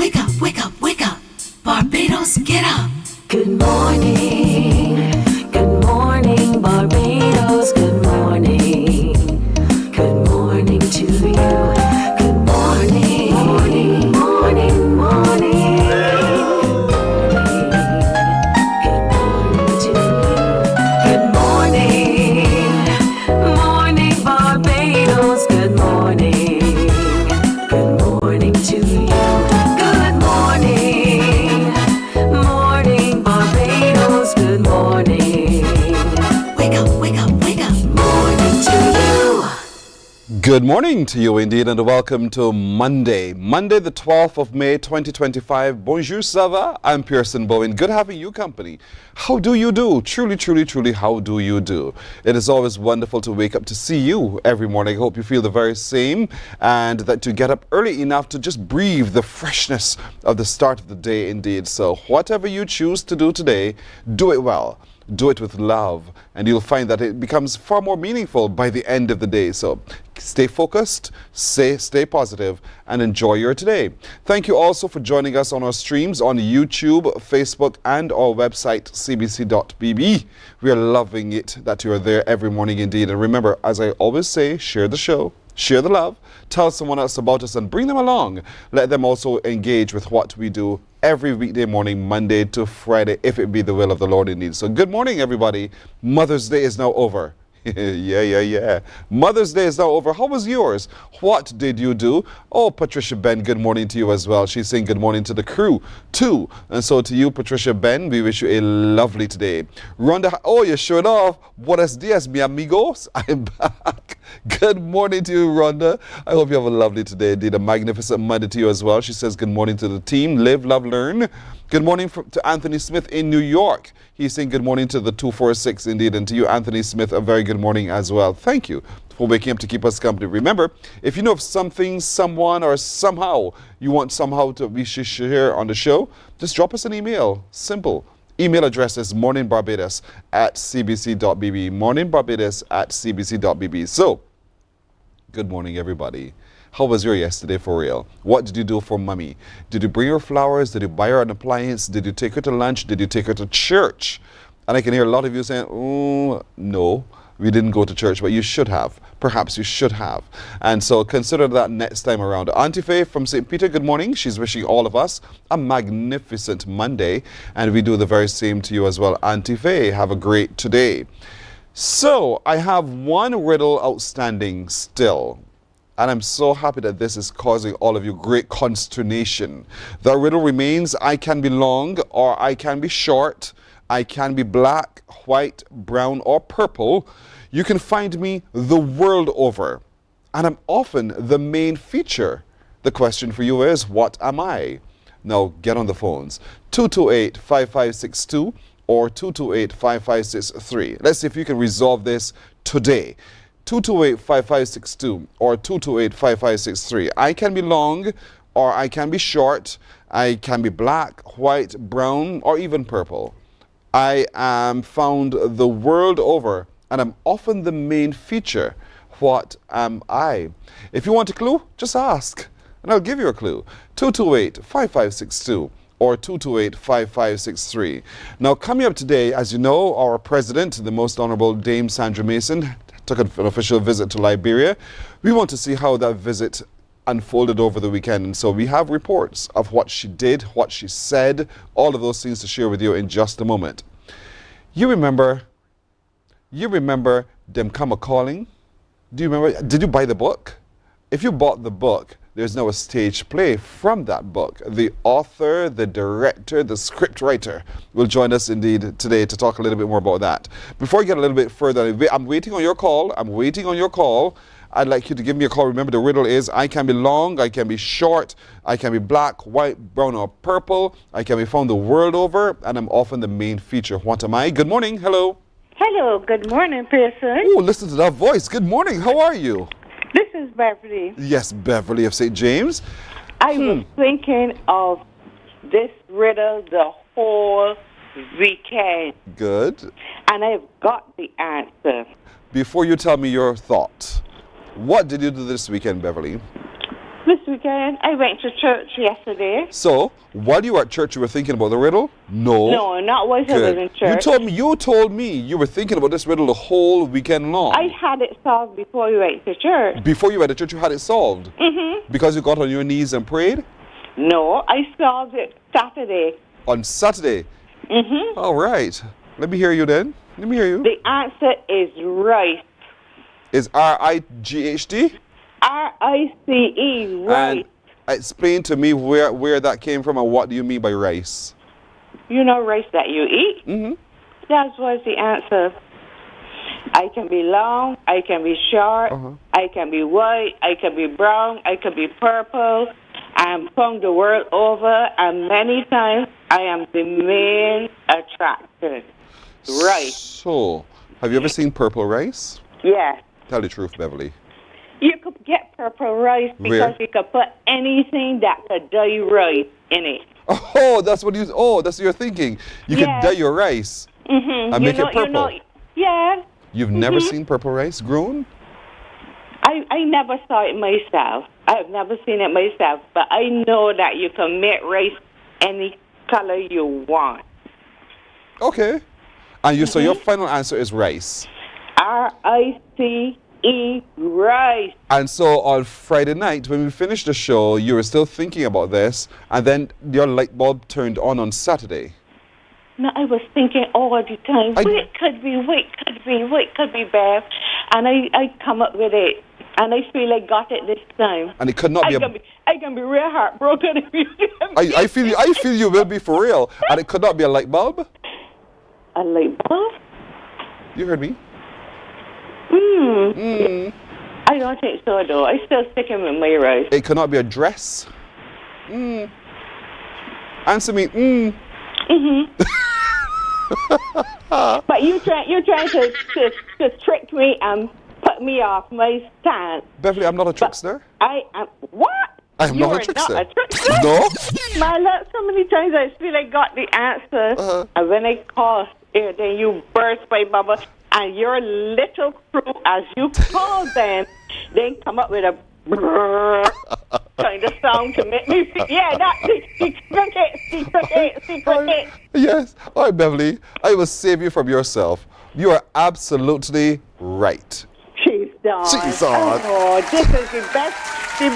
wake up, wake up, wake up. Barbados, get up. Good morning, Barbados, good morning. Good morning to you. Good morning, morning, morning, morning. Good morning to you. Good morning, morning, Barbados, good morning. Good morning to you. Good morning, morning, Barbados, good morning. Wake up, wake up, wake up. Morning to you. Good morning to you indeed, and welcome to Monday the 12th of May 2025. Bonjour, ça va? I'm Pearson Bowen. Good having you company. How do you do? Truly, truly, truly, how do you do? It is always wonderful to wake up to see you every morning. I hope you feel the very same, and that you get up early enough to just breathe the freshness of the start of the day indeed. So whatever you choose to do today, do it well. Do it with love, and you'll find that it becomes far more meaningful by the end of the day. So stay focused, stay positive, and enjoy your today. Thank you also for joining us on our streams on YouTube, Facebook, and our website, cbc.bb. We are loving it that you are there every morning indeed. And remember, as I always say, share the show. Share the love, tell someone else about us, and bring them along. Let them also engage with what we do every weekday morning, Monday to Friday, if it be the will of the Lord indeed. So good morning, everybody. Mother's Day is now over. Yeah. Mother's Day is now over. How was yours? What did you do? Oh, Patricia Ben, good morning to you as well. She's saying good morning to the crew too. And so to you, Patricia Ben, we wish you a lovely today. Rhonda, oh, you showed off. Buenos dias, mi amigos. I'm back. Good morning to you, Rhonda. I hope you have a lovely today. Indeed, a magnificent Monday to you as well. She says good morning to the team. Live, love, learn. Good morning to Anthony Smith in New York. He's saying good morning to the 246 indeed. And to you, Anthony Smith, a very good morning as well. Thank you for waking up to keep us company. Remember, if you know of something, someone, or somehow you want somehow to we should share on the show, just drop us an email. Simple. Email address is morninbarbados@cbc.bb. morninbarbados@cbc.bb. So, good morning, everybody. How was your yesterday for real? What did you do for mommy? Did you bring her flowers? Did you buy her an appliance? Did you take her to lunch? Did you take her to church? And I can hear a lot of you saying, oh, no, we didn't go to church, but you should have. Perhaps you should have. And so consider that next time around. Auntie Faye from St. Peter, good morning. She's wishing all of us a magnificent Monday. And we do the very same to you as well. Auntie Faye, have a great today. So I have one riddle outstanding still. And I'm so happy that this is causing all of you great consternation. The riddle remains, I can be long or I can be short. I can be black, white, brown, or purple. You can find me the world over. And I'm often the main feature. The question for you is, what am I? Now get on the phones. 228-5562 or 228-5563. Let's see if you can resolve this today. 228-5562 or 228-5563. I can be long or I can be short. I can be black, white, brown, or even purple. I am found the world over and I'm often the main feature. What am I? If you want a clue, just ask and I'll give you a clue. 228-5562 or 228-5563. Now coming up today, as you know, our president, the Most Honorable Dame Sandra Mason, took an official visit to Liberia. We want to see how that visit unfolded over the weekend. And so we have reports of what she did, what she said, all of those things to share with you in just a moment. You remember them come a-calling? Do you remember? Did you buy the book? If you bought the book, there's now a stage play from that book. The author, the director, the script writer will join us indeed today to talk a little bit more about that. Before we get a little bit further, I'm waiting on your call. I'd like you to give me a call. Remember, the riddle is, I can be long, I can be short, I can be black, white, brown, or purple. I can be found the world over, and I'm often the main feature. What am I? Good morning. Hello. Hello. Good morning, Pearson. Oh, listen to that voice. Good morning. How are you? This is Beverly. Yes, Beverly of St. James. I was thinking of this riddle the whole weekend. Good. And I've got the answer. Before you tell me your thought, what did you do this weekend, Beverly? This weekend, I went to church yesterday. So, while you were at church, you were thinking about the riddle? No. No, not while I was Good. in church. You told me you were thinking about this riddle the whole weekend long. I had it solved before we went to church. Before you went to church, you had it solved? Mm-hmm. Because you got on your knees and prayed? No, I solved it Saturday. On Saturday? Mm-hmm. All right. Let me hear you then. Let me hear you. The answer is rice. Is R-I-G-H-T? R-I-C-E, rice. And explain to me where that came from and what do you mean by rice? You know rice that you eat? Mm-hmm. That was the answer. I can be long, I can be short, I can be white, I can be brown, I can be purple. I am from the world over, and many times I am the main attraction. Rice. So, have you ever seen purple rice? Yes. Tell the truth, Beverly. You could get purple rice because Where? you could put anything that could dye rice in it. Oh, that's what you're thinking. You Yes. can dye your rice Mm-hmm. and make it purple. Yeah. You've never seen purple rice grown? I never saw it myself. I've never seen it myself, but I know that you can make rice any color you want. Okay. And so your final answer is rice. R-I-C-E, rice. And so on Friday night, when we finished the show, you were still thinking about this, and then your light bulb turned on Saturday. No, I was thinking all the time, what could be, Bev? And I come up with it, and I feel I got it this time. And it could not be I can be real heartbroken if you I feel you will be for real. And it could not be a light bulb? A light bulb? You heard me? I don't think so, though. I still sticking with my rice. It could not be a dress? Answer me, But you're trying to trick me and put me off my stance. Beverly, I'm not a trickster. I am what? I am You not are a trickster. Not a trickster? No? My love, so many times I feel I got the answer, and when I call, then you burst my bubble, and your little crew, as you call them, they come up with a kind of sound to make me feel, yeah, that's secret. Yes. All right, Beverly, I will save you from yourself. You are absolutely right. She's on. She's on. Oh, this is the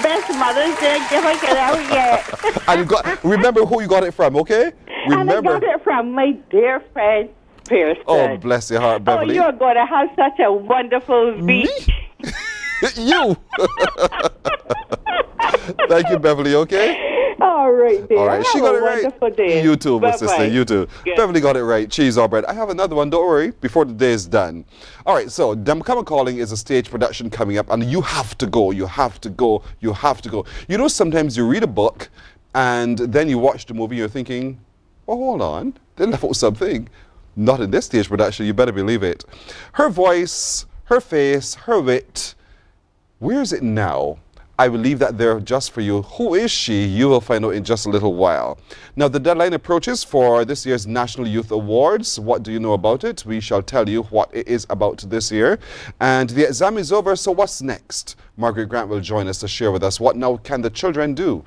best Mother's Day gift I could ever get. And remember who you got it from, okay? And I got it from my dear friend, Pearson. Oh, bless your heart, Beverly. Oh, you're going to have such a wonderful week. You. Thank you, Beverly, okay? All right, dear. All right, she got it right. Wonderful day. You too, my Bye-bye. sister, you too. Good. Beverly got it right. Cheese or bread. I have another one, don't worry, before the day is done. All right, so Them Come Calling is a stage production coming up, and you have to go, you have to go, you have to go. You know, sometimes you read a book, and then you watch the movie, you're thinking, oh, hold on, they left out something. Not in this stage production, you better believe it. Her voice, her face, her wit, where is it now? I will leave that there just for you. Who is she? You will find out in just a little while. Now, the deadline approaches for this year's National Youth Awards. What do you know about it? We shall tell you what it is about this year. And the exam is over, so what's next? Margaret Grant will join us to share with us what now can the children do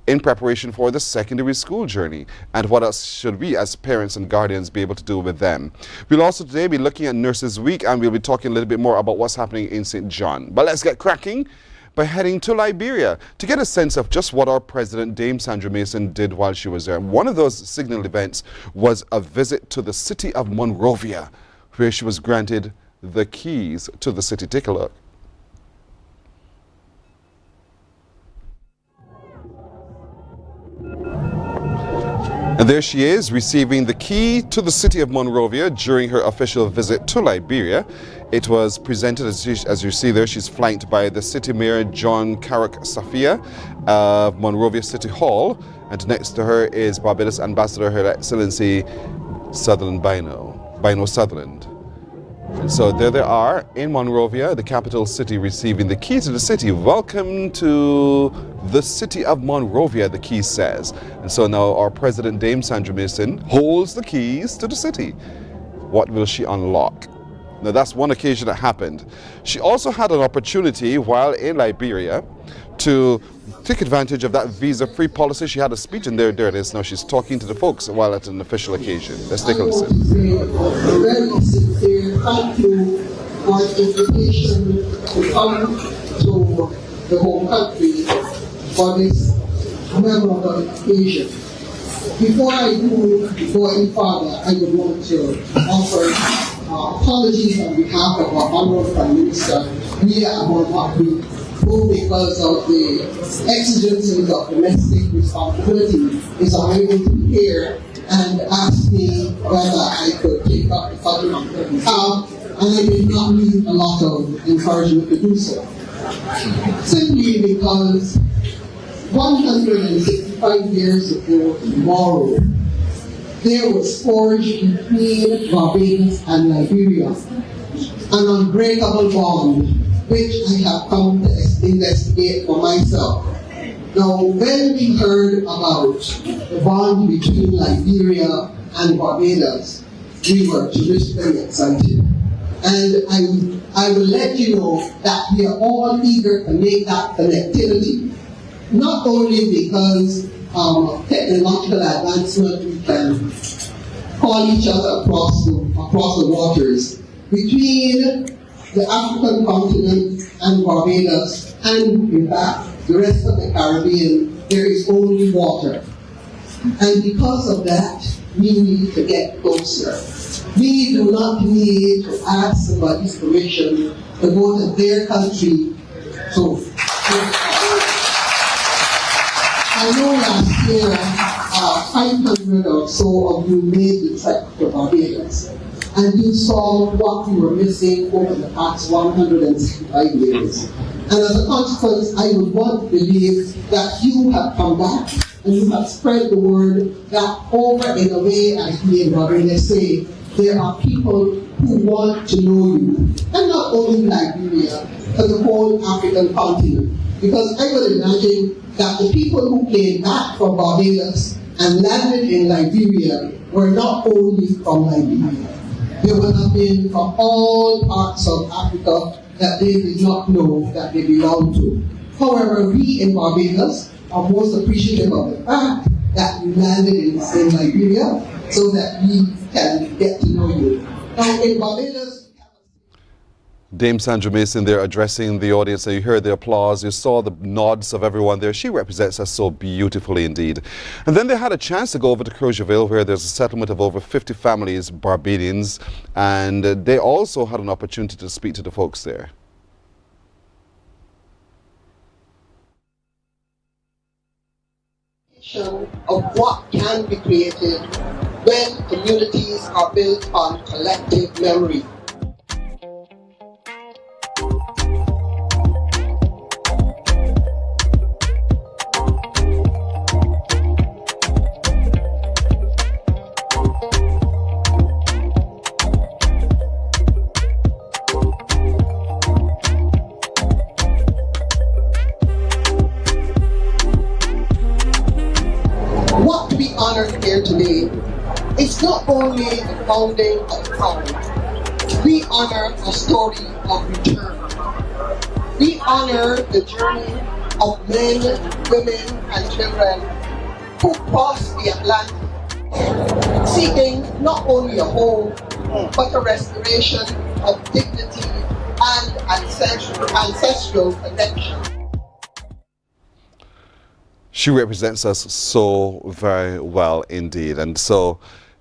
in preparation for the secondary school journey, and what else should we as parents and guardians be able to do with them. We'll also today be looking at Nurses Week, and we'll be talking a little bit more about what's happening in St. John. But let's get cracking by heading to Liberia to get a sense of just what our president, Dame Sandra Mason, did while she was there. One of those signal events was a visit to the city of Monrovia, where she was granted the keys to the city. Take a look. And there she is, receiving the key to the city of Monrovia during her official visit to Liberia. It was presented, as you see there, she's flanked by the city mayor, John Carrick Safia of Monrovia City Hall. And next to her is Barbados Ambassador, Her Excellency Sutherland Bino Sutherland. And so there they are in Monrovia, the capital city, receiving the key to the city. Welcome to the city of Monrovia, the key says. And so now our president, Dame Sandra Mason, holds the keys to the city. What will she unlock? Now that's one occasion that happened. She also had an opportunity while in Liberia to take advantage of that visa-free policy. She had a speech, and there it is. Now she's talking to the folks while at an official occasion. Let's take a listen. A very sincere thank you for the invitation to come to the home country for this memorable occasion. Before I go any further, I would want to offer apologies on behalf of our Honorable Prime Minister. We are not we who, because of the exigencies of domestic responsibility, is unable to be here and asked me whether I could take up the subject on their behalf, and I did not need a lot of encouragement to do so. Simply because 165 years ago tomorrow, there was forged between Barbados and Liberia an unbreakable bond, which I have come to investigate for myself. Now, when we heard about the bond between Liberia and Barbados, we were terrifically excited. And I will let you know that we are all eager to make that connectivity, not only because technological advancement, we can call each other across the waters. Between the African continent and Barbados, and in fact the rest of the Caribbean, there is only water. And because of that, we need to get closer. We do not need to ask somebody's permission to go to their country. So, I know last year, 500 or so of you made the trek to Barbados, and you saw what we were missing over the past 165 years. And as a consequence, I would want to believe that you have come back and you have spread the word that over in a way, as we in Barbados say, there are people who want to know you. And not only Liberia, but the whole African continent. Because I would imagine that the people who came back from Barbados and landed in Liberia were not only from Liberia. They would have been from all parts of Africa that they did not know that they belonged to. However, we in Barbados are most appreciative of the fact that you landed in Liberia so that we can get to know you. Now in Barbados, Dame Sandra Mason there addressing the audience. So you heard the applause, you saw the nods of everyone there. She represents us so beautifully indeed. And then they had a chance to go over to Crozierville, where there's a settlement of over 50 families, Barbadians, and they also had an opportunity to speak to the folks there. Of what can be created when communities are built on collective memory. What we honor here today is not only the founding of the town. We honor a story of return. We honor the journey of men, women, and children who crossed the Atlantic, seeking not only a home, but a restoration of dignity and ancestral connection. She represents us so very well indeed. And so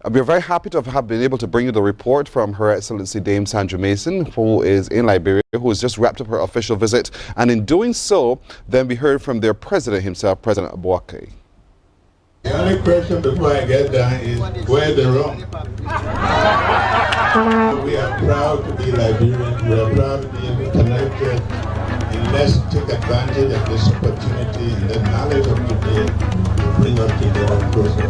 we're very happy to have been able to bring you the report from Her Excellency Dame Sandra Mason, who is in Liberia, who has just wrapped up her official visit. And in doing so, then we heard from their president himself, President Abuake. The only question before I get done is, where's the rum? We are proud to be Liberians. We are proud to be connected. And let's take advantage of this opportunity and the knowledge of today to bring us together closer.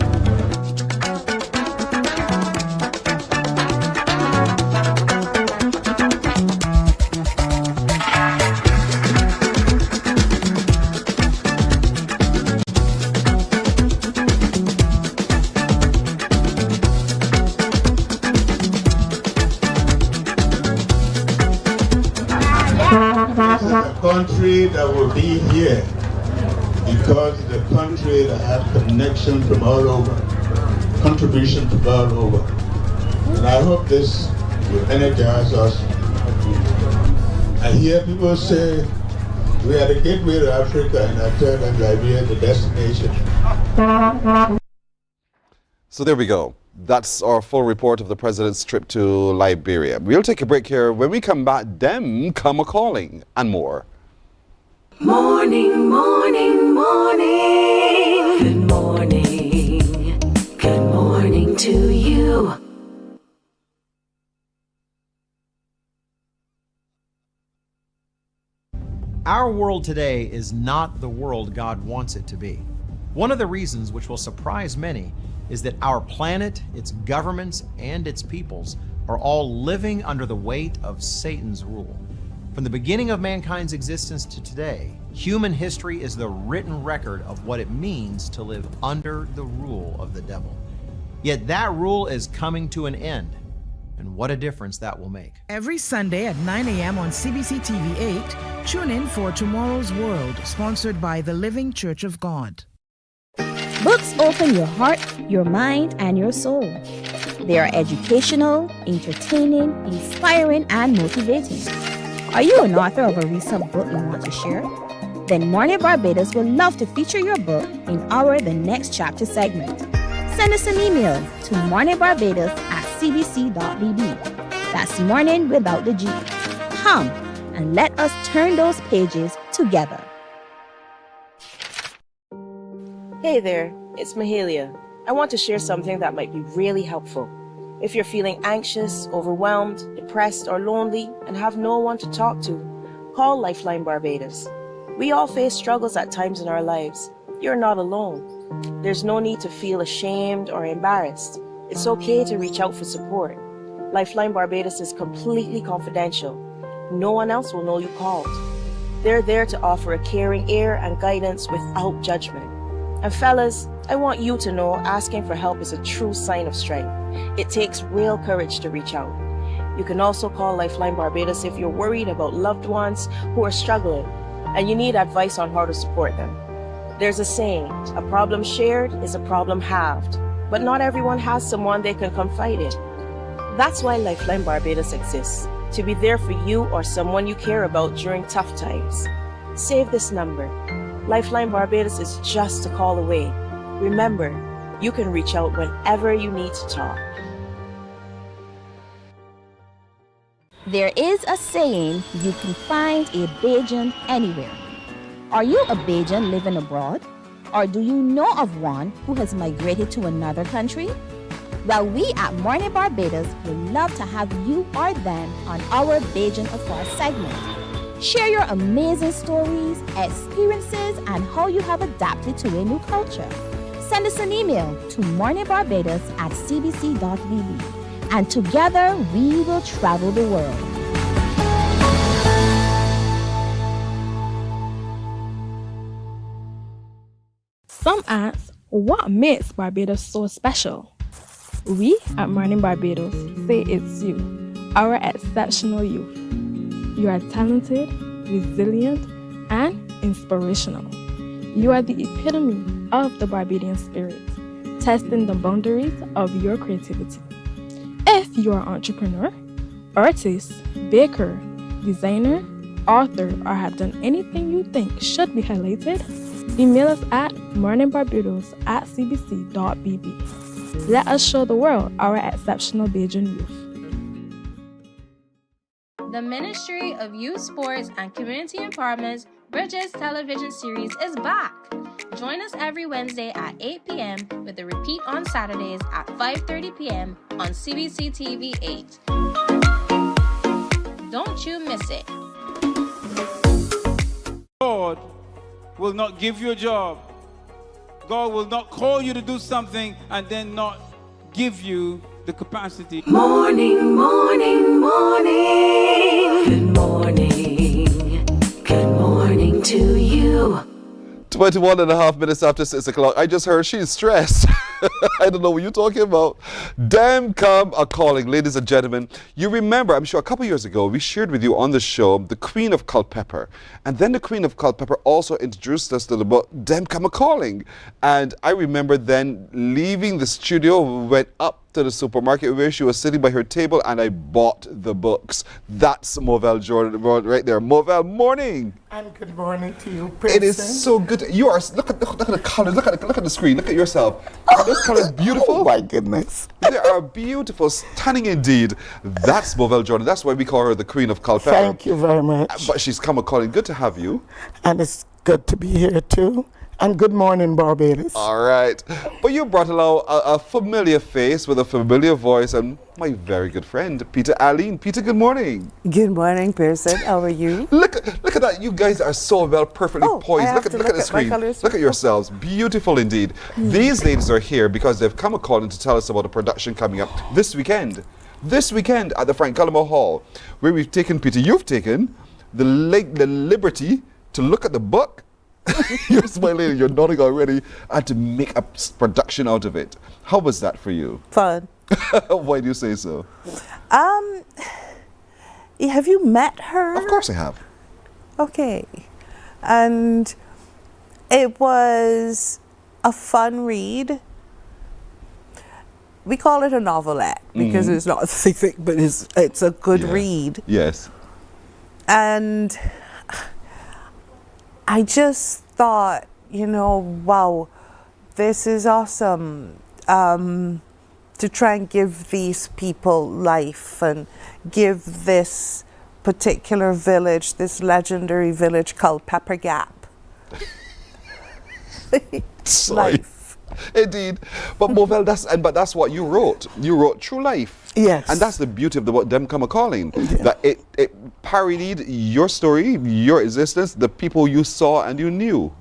This is a country that will be here because it's a country that has connection from all over, contribution from all over. And I hope this will energize us. I hear people say we are the gateway to Africa, and I tell them Liberia is the destination. So there we go. That's our full report of the president's trip to Liberia. We'll take a break here. When we come back, them come a-calling and more. Morning, morning, morning. Good morning. Good morning to you. Our world today is not the world God wants it to be. One of the reasons, which will surprise many, is that our planet, its governments, and its peoples are all living under the weight of Satan's rule. From the beginning of mankind's existence to today, human history is the written record of what it means to live under the rule of the devil. Yet that rule is coming to an end, and what a difference that will make. Every Sunday at 9 a.m. on CBC TV 8, tune in for Tomorrow's World, sponsored by the Living Church of God. Books open your heart, your mind, and your soul. They are educational, entertaining, inspiring, and motivating. Are you an author of a recent book you want to share? Then Mornin Barbados would love to feature your book in our The Next Chapter segment. Send us an email to morninbarbados@cbc.bb. That's morning without the G. Come and let us turn those pages together. Hey there, it's Mahalia. I want to share something that might be really helpful. If you're feeling anxious, overwhelmed, depressed, or lonely and have no one to talk to, call Lifeline Barbados. We all face struggles at times in our lives. You're not alone. There's no need to feel ashamed or embarrassed. It's okay to reach out for support. Lifeline Barbados is completely confidential. No one else will know you called. They're there to offer a caring ear and guidance without judgment. And fellas, I want you to know asking for help is a true sign of strength. It takes real courage to reach out. You can also call Lifeline Barbados if you're worried about loved ones who are struggling and you need advice on how to support them. There's a saying, a problem shared is a problem halved, but not everyone has someone they can confide in. That's why Lifeline Barbados exists, to be there for you or someone you care about during tough times. Save this number. Lifeline Barbados is just a call away. Remember, you can reach out whenever you need to talk. There is a saying, you can find a Bajan anywhere. Are you a Bajan living abroad? Or do you know of one who has migrated to another country? Well, we at Mornin Barbados would love to have you or them on our Bajan Afar segment. Share your amazing stories, experiences, and how you have adapted to a new culture. Send us an email to morninbarbados@cbc.bb, and together we will travel the world. Some ask, what makes Barbados so special? We at Mornin Barbados say it's you, our exceptional youth. You are talented, resilient, and inspirational. You are the epitome of the Barbadian spirit, testing the boundaries of your creativity. If you are an entrepreneur, artist, baker, designer, author, or have done anything you think should be highlighted, email us at morninbarbados@cbc.bb. Let us show the world our exceptional Bajan youth. The Ministry of Youth Sports and Community Empowerment's Bridges television series is back. Join us every Wednesday at 8 p.m. with a repeat on Saturdays at 5:30 p.m. on CBC TV 8. Don't you miss it. God will not give you a job. God will not call you to do something and then not give you the capacity. Morning, morning, morning. Good morning. Good morning to you. 21 and a half minutes after 6 o'clock. I just heard she's stressed. I don't know what you're talking about. Them Come A Calling, ladies and gentlemen. You remember, I'm sure a couple years ago, we shared with you on the show the Queen of Culpeper. And then the Queen of Culpeper also introduced us to the book, Them Come A Calling. And I remember then leaving the studio, went up to the supermarket where she was sitting by her table, and I bought the books. That's Movelle Jordan right there. Movelle, morning. And good morning to you, It is so good. You are, look at the colors, look at the screen, look at yourself. Are those colors beautiful? Oh my goodness. They are beautiful, stunning indeed. That's Movelle Jordan. That's why we call her the Queen of Culpeper. Thank you very much. But she's come a calling. Good to have you. And it's good to be here too. And good morning, Barbados. All right. But you brought along a familiar face with a familiar voice, and my very good friend, Peter Aline. Peter, good morning. Good morning, Pearson. How are you? Look at that. You guys are so well, perfectly poised. Look at the screen. Look at yourselves. Beautiful indeed. These ladies are here because they've come a calling to tell us about a production coming up this weekend. This weekend at the Frank Cullimore Hall, where we've taken, Peter, you've taken the liberty to look at the book. You're smiling, you're nodding already, and to make a production out of it. How was that for you? Fun. Why do you say so? Have you met her? Of course I have. Okay. And it was a fun read. We call it a novelette because it's not thick, but it's a good read. Yes. And I just thought, wow, this is awesome, to try and give these people life and give this particular village, this legendary village called Pepper Gap, life. Indeed. But Movelle, that's what you wrote. You wrote true life. Yes. And that's the beauty of the book, Them Come A Calling. Yeah. That it parodied your story, your existence, the people you saw and you knew.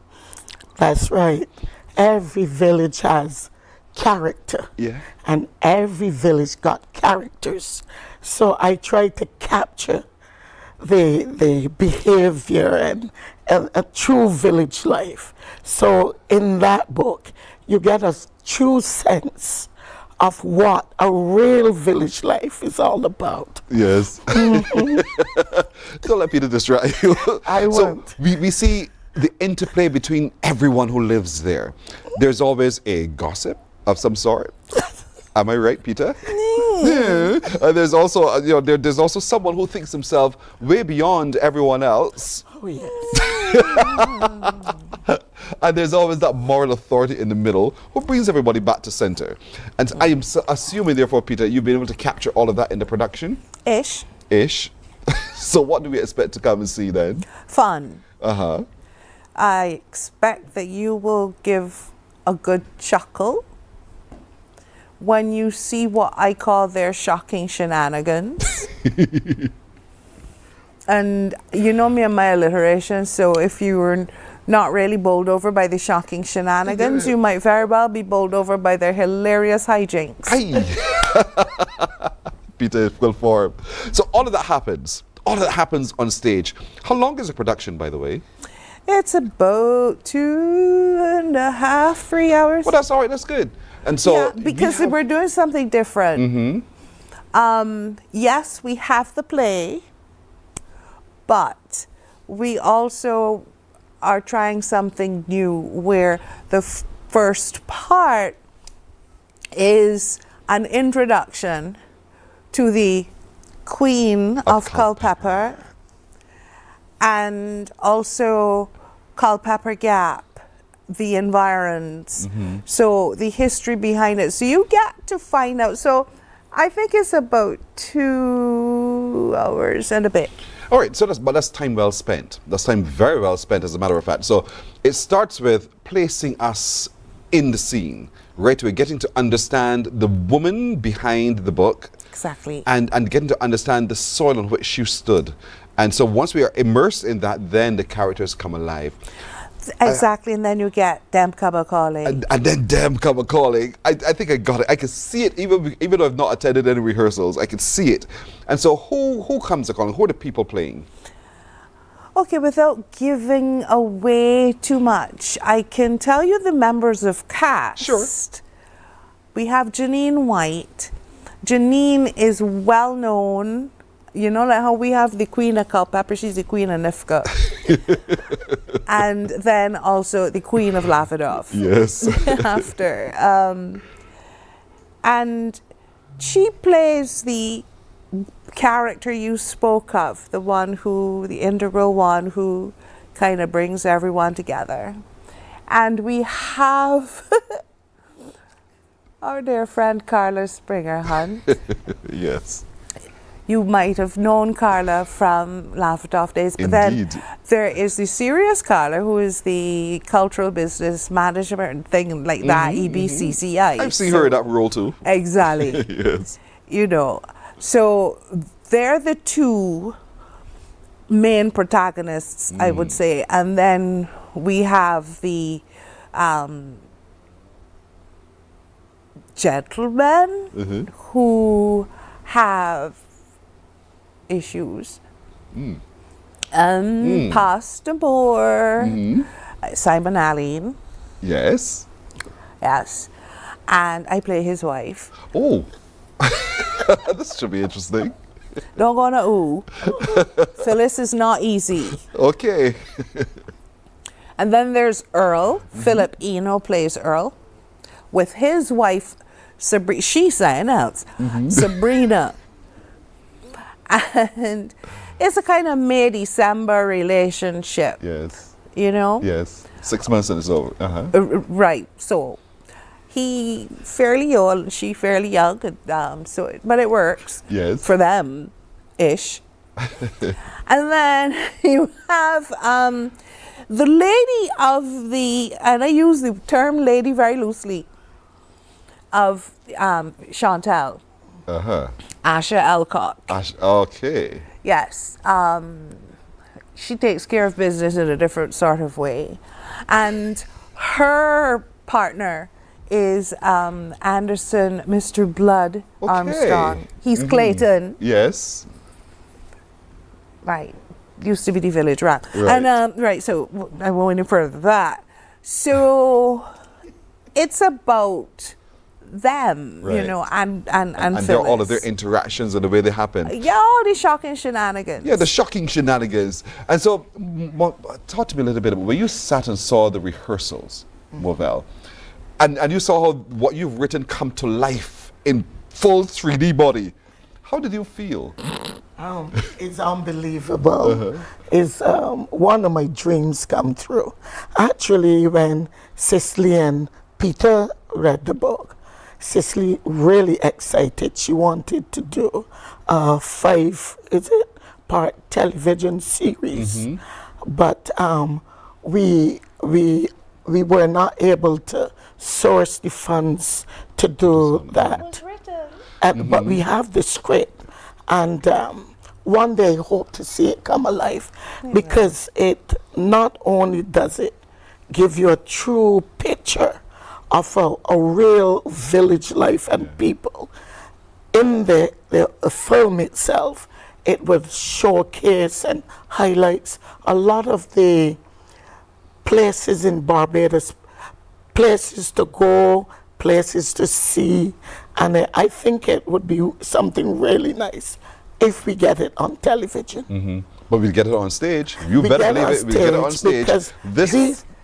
That's right. Every village has character. Yeah. And every village got characters. So I tried to capture the behavior and a true village life. So in that book, you get a true sense of what a real village life is all about. Yes. Don't let Peter distract you. I won't. So we see the interplay between everyone who lives there. There's always a gossip of some sort. Am I right, Peter? Yeah. And there's also, there's also someone who thinks himself way beyond everyone else. Oh, yes. And there's always that moral authority in the middle who brings everybody back to center. And I am assuming, therefore, Peter, you've been able to capture all of that in the production? Ish. So what do we expect to come and see then? Fun. Uh-huh. I expect that you will give a good chuckle when you see what I call their shocking shenanigans. And you know me and my alliteration, so if you were not really bowled over by the shocking shenanigans, you might very well be bowled over by their hilarious hijinks. Peter, full form. So all of that happens. All of that happens on stage. How long is the production, by the way? It's about 2.5, 3 hours. Well, that's all right. That's good. And so, yeah, because we're doing something different. Yes, we have the play, but we also are trying something new where the first part is an introduction to the Queen of Culpeper and also Culpeper Gap, the environs, so the history behind it. So you get to find out. So I think it's about 2 hours and a bit. All right, so that's time well spent. That's time very well spent, as a matter of fact. So it starts with placing us in the scene, right? We're getting to understand the woman behind the book. Exactly. And getting to understand the soil on which she stood. And so once we are immersed in that, then the characters come alive. Exactly, and then you get Them Come A Calling. And then Them Come A Calling. I think I got it. I can see it, even though I've not attended any rehearsals. I can see it. And so who comes a calling? Who are the people playing? Okay, without giving away too much, I can tell you the members of cast. Sure. We have Janine White. Janine is well known. You know, like how we have the Queen of Culpeper, she's the Queen of Nifka. And then also the Queen of Lavadoff. Yes. After. And she plays the character you spoke of, the integral one who kind of brings everyone together. And we have our dear friend Carla Springer Hunt. Yes. You might have known Carla from Lavadoff days, but Indeed. then there is the serious Carla, who is the cultural business management thing like that, EBCCI. I've seen her in that role too. Exactly. Yes. You know, so they're the two main protagonists, I would say, and then we have the gentlemen who have issues. Pastor Moore, Simon Allen. Yes. Yes. And I play his wife. Oh. This should be interesting. Don't go to ooh. Phyllis is not easy. Okay. And then there's Earl. Philip Eno plays Earl. With his wife, Sabrina. She's saying else. Sabrina. And it's a kind of May-December relationship. Yes. You know? Yes. 6 months and it's over. Right. So he fairly old, she fairly young. But it works. Yes. For them, ish. And then you have the lady of the, and I use the term lady very loosely, of Chantal. Asha Alcock. Okay. Yes. She takes care of business in a different sort of way. And her partner is Anderson, Mr. Blood Armstrong. He's Clayton. Yes. Right. Used to be the village rat. Right. And so I won't any further than that. So it's about them, Right. you know, and they're all of their Phyllis. interactions and the way they happen. Yeah, all the shocking shenanigans. Yeah, the shocking shenanigans. And so, talk to me a little bit about when you sat and saw the rehearsals, Movell, and you saw how what you've written come to life in full 3D body. How did you feel? It's unbelievable. It's one of my dreams come true. Actually, when Cicely and Peter read the book, Cicely really excited. She wanted to do a 5-part television series, but we were not able to source the funds to do that. But we have the script, and one day I hope to see it come alive, because it not only does it give you a true picture of a real village life and people. In the film itself, it would showcase and highlights a lot of the places in Barbados, places to go, places to see, and I think it would be something really nice if we get it on television. But we'll get it on stage. You better believe it. We'll get it on stage. Because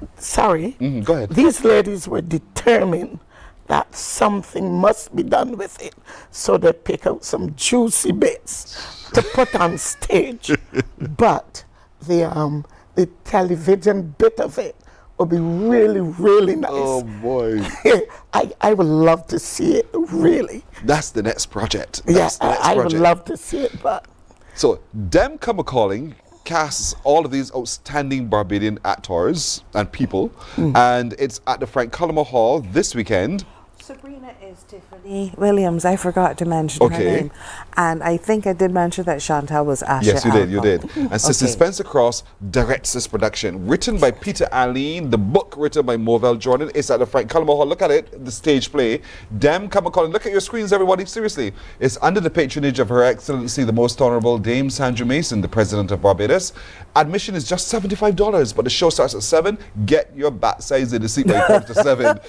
Go ahead. These ladies were determined that something must be done with it. So they pick out some juicy bits to put on stage. But the television bit of it will be really, really nice. Oh boy. I would love to see it, really. That's the next project. Yes, I would love to see it, but... So, Dem Come A Calling casts all of these outstanding Barbadian actors and people, and it's at the Frank Cullimore Hall this weekend. Sabrina is Tiffany Williams. I forgot to mention her name. And I think I did mention that Chantal was Asha. Yes, you did. And Sister Okay. Spencer Cross directs this production. Written by Peter Allen, the book written by Movell Jordan. It's at the Frank Cullimore Hall. Look at it, the stage play. Dem Come A Calling. Look at your screens, everybody. Seriously. It's under the patronage of Her Excellency, the Most Honorable Dame Sandra Mason, the President of Barbados. Admission is just $75, but the show starts at 7. Get your backside in the seat by 7.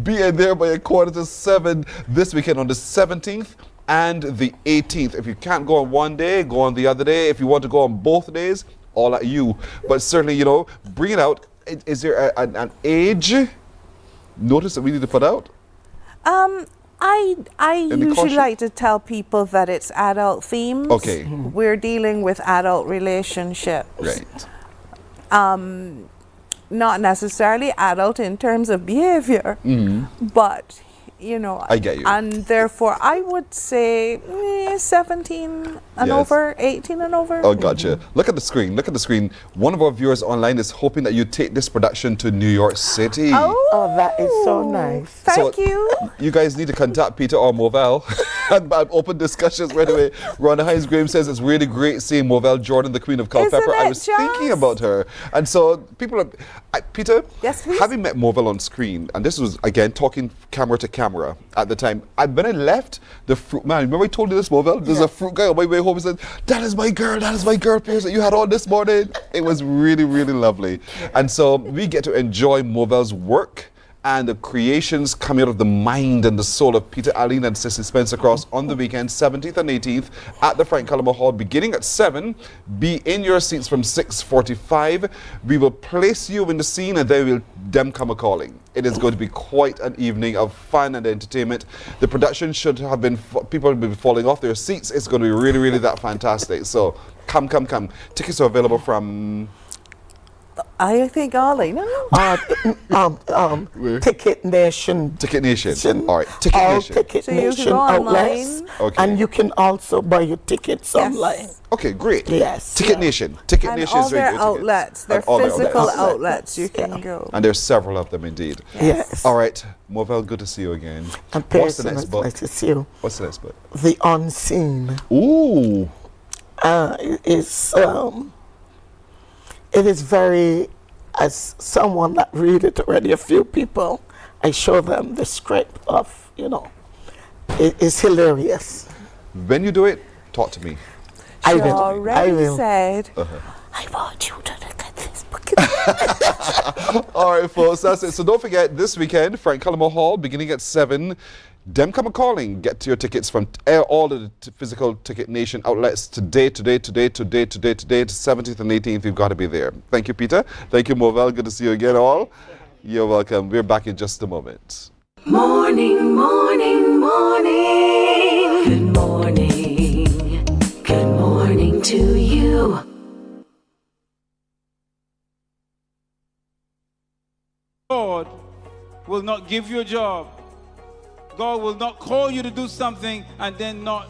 Be being there by 6:45 this weekend on the 17th and the 18th. If you can't go on one day, go on the other day. If you want to go on both days, all at you. But certainly, you know, bring it out. Is there an age notice that we need to put out? I usually like to tell people that it's adult themes. Okay. We're dealing with adult relationships. Right. Not necessarily adult in terms of behavior, but you know, I get you. And therefore, I would say 17 and over, 18 and over. Oh, gotcha. Look at the screen. Look at the screen. One of our viewers online is hoping that you take this production to New York City. Oh, that is so nice. Thank you. You guys need to contact Peter or Movell. and open discussions right away. Rhonda Hines Graham says it's really great seeing Movell Jordan, the Queen of Culpeper. I was thinking about her. And so people are... Peter, having met Movell on screen, and this was, again, talking camera to camera at the time, when I left the fruit man, remember I told you this, Movell? There's a fruit guy on my way home who said, that is my girl, Pierce, that you had on this morning. It was really, really lovely. And so we get to enjoy Movell's work and the creations coming out of the mind and the soul of Peter Allen and Cissy Spencer Cross on the weekend, 17th and 18th at the Frank Cullimore Hall, beginning at 7. Be in your seats from 6:45. We will place you in the scene and then them come a-calling. It is going to be quite an evening of fun and entertainment. The production should have been, people will be falling off their seats. It's going to be really, really that fantastic. So come. Tickets are available from... I think Ollie, no? Ticket Nation. Ticket Nation. All right, Ticket all Nation. Ticket So you can Nation go outlets. online. Okay. And you can also buy your tickets online. Okay, great. Yes. Ticket Nation. Ticket And Nation all is very their good. outlets, their And all their physical outlets. outlets, you can go. And there's several of them indeed. Yes. All right, Movell, good to see you again. And What's the Pearson, next it's book? nice to see you. What's the next book? The Unseen. Ooh. It is very, as someone that read it already, a few people, I show them the script of, it is hilarious. When you do it, talk to me. I She will. already said, I want you to look at this book. All right, folks, that's it. So don't forget, this weekend, Frank Cullimore Hall, beginning at 7. Dem come a-calling. Get to your tickets from all of the physical Ticket Nation outlets today, to 17th and 18th. You've got to be there. Thank you, Peter. Thank you, Movell. Good to see you again, all. You're welcome. We're back in just a moment. Morning, morning, morning. Good morning. Good morning to you. God will not give you a job. God will not call you to do something and then not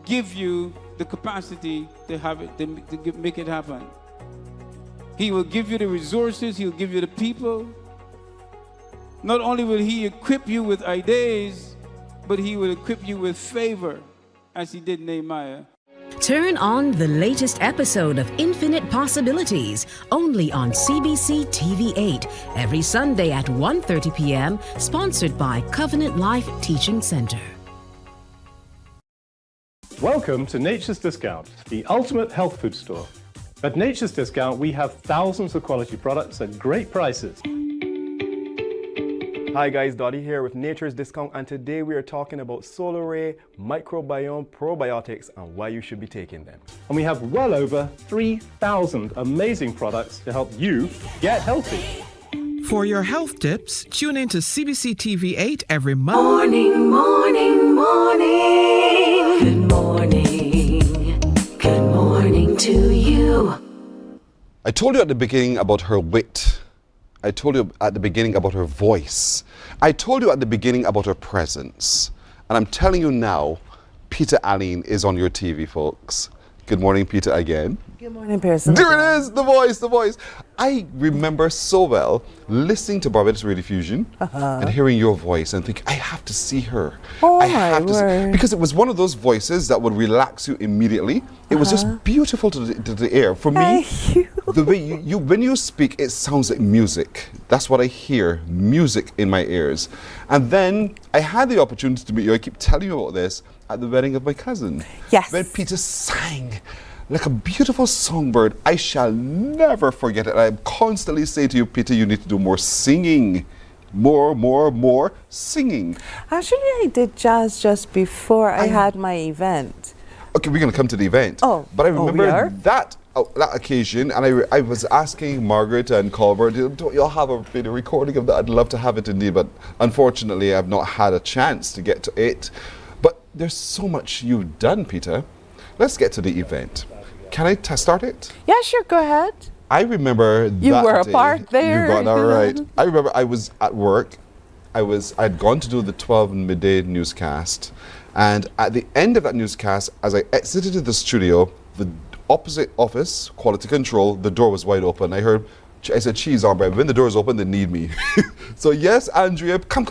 give you the capacity to have it, to make it happen. He will give you the resources. He'll give you the people. Not only will He equip you with ideas, but He will equip you with favor, as He did Nehemiah. Turn on the latest episode of Infinite Possibilities, only on CBC TV 8, every Sunday at 1:30 p.m., sponsored by Covenant Life Teaching Center. Welcome to Nature's Discount, the ultimate health food store. At Nature's Discount, we have thousands of quality products at great prices. Hi guys, Dottie here with Nature's Discount, and today we are talking about Solar Ray, microbiome, probiotics, and why you should be taking them. And we have well over 3,000 amazing products to help you get healthy. For your health tips, tune in to CBC TV 8 every Monday. Morning, morning, morning. Good morning. Good morning to you. I told you at the beginning about her wit. I told you at the beginning about her voice. I told you at the beginning about her presence. And I'm telling you now, Peter Allen is on your TV, folks. Good morning, Peter, again. Good morning, Pearson. There it is, the voice. I remember so well listening to Barbados Radio Fusion and hearing your voice and thinking, I have to see her. Oh, I have my word. because it was one of those voices that would relax you immediately. It was just beautiful to the ear. For me, the way you when you speak, it sounds like music. That's what I hear, music in my ears. And then I had the opportunity to meet you. I keep telling you about this at the wedding of my cousin. Yes. When Peter sang like a beautiful songbird. I shall never forget it. I constantly say to you, Peter, you need to do more singing more singing. Actually, I did jazz just before I had my event. Okay, we're going to come to the event. Oh, but I remember we are? that occasion, and I was asking Margaret and Colbert, don't y'all have a video recording of that? I'd love to have it indeed, but unfortunately, I've not had a chance to get to it. But there's so much you've done, Peter. Let's get to the event. Can I start it? Yeah, sure, go ahead. I remember You that were a day, part there. You got that right. I remember I was at work. I'd gone to do the 12 midday newscast. And at the end of that newscast, as I exited the studio, the opposite office, quality control, the door was wide open. I said, "Cheese on bread." When the door is open, they need me. So yes, Andrea, come.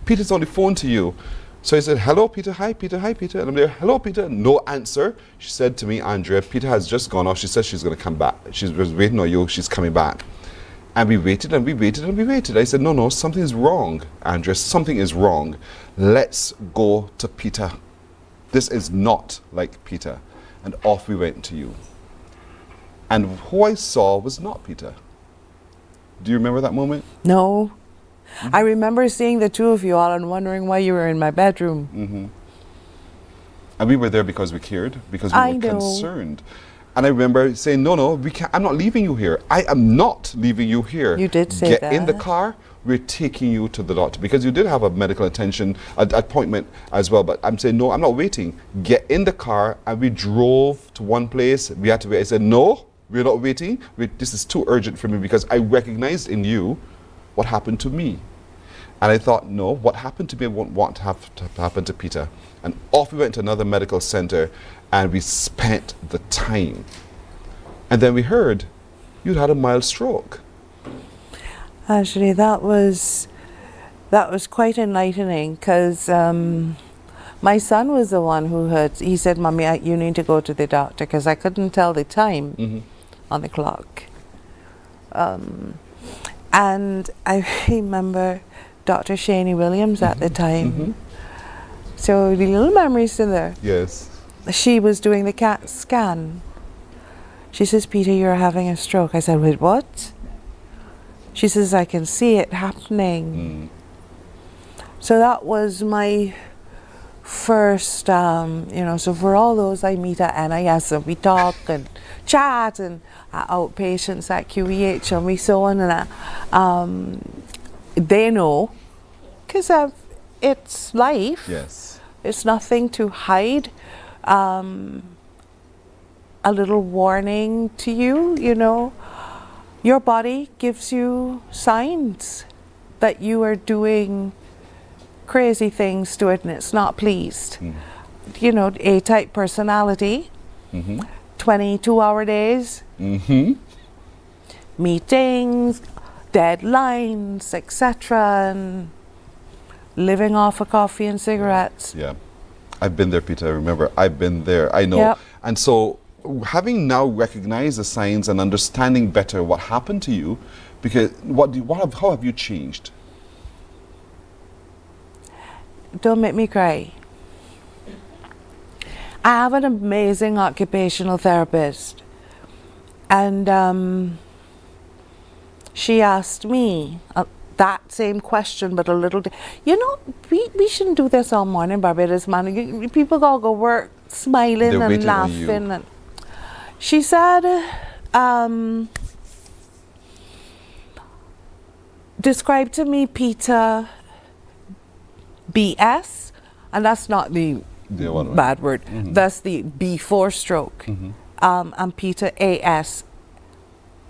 Peter's on the phone to you. So I said, "Hello, Peter. Hi, Peter. Hi, Peter." And I'm there, "Hello, Peter." No answer. She said to me, "Andrea, Peter has just gone off. She said she's going to come back. She was waiting on you. She's coming back." And we waited and we waited and we waited. I said, no, something is wrong, Andrea. Something is wrong. Let's go to Peter. This is not like Peter. And off we went to you. And who I saw was not Peter. Do you remember that moment? No. I remember seeing the two of you all and wondering why you were in my bedroom. Mm-hmm. And we were there because we cared, because we were concerned. And I remember saying, no, we can't, I'm not leaving you here. I am not leaving you here. You did say that. that. Get in the car, we're taking you to the doctor. Because you did have a medical appointment as well. But I'm saying, no, I'm not waiting. Get in the car. And we drove to one place. We had to wait. I said, no, we're not waiting. This is too urgent for me because I recognized in you what happened to me. And I thought, no, what happened to me I won't want to have to happen to Peter. And off we went to another medical center and we spent the time. And then we heard you'd had a mild stroke. Actually, that was quite enlightening because my son was the one he said, "Mommy, you need to go to the doctor," because I couldn't tell the time on the clock. And I remember Dr. Shani Williams at the time. So the little memories in there. Yes. She was doing the CAT scan. She says, "Peter, you're having a stroke." I said, "Wait, what?" She says, "I can see it happening." So that was my first, so for all those I meet at NIS and we talk and chat and outpatients at QEH and we so on and that. They know, because it's life. Yes. It's nothing to hide. A little warning to you, your body gives you signs that you are doing crazy things to it and it's not pleased. A-type personality, 22-hour days, meetings, deadlines, etc., and living off of coffee and cigarettes. Yeah. I've been there, Peter. I remember. I've been there. I know. Yep. And so having now recognized the signs and understanding better what happened to you, because how have you changed? Don't make me cry. I have an amazing occupational therapist, and she asked me that same question, but a little. We shouldn't do this all morning, Barbados, man. People all go work smiling and laughing, and she said, "Describe to me, Peter, BS," and that's not the bad word. That's the before stroke, and Peter AS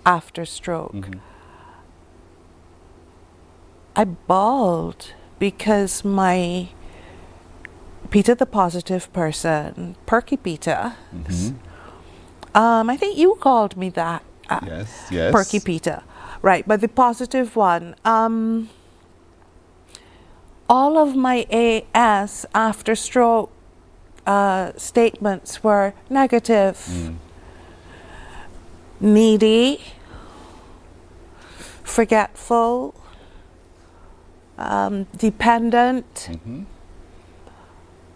after stroke. I bawled because my Peter, the positive person, Perky Peter. I think you called me that. Yes. Perky Peter, right? But the positive one. All of my AS after stroke statements were negative. Needy, forgetful, dependent,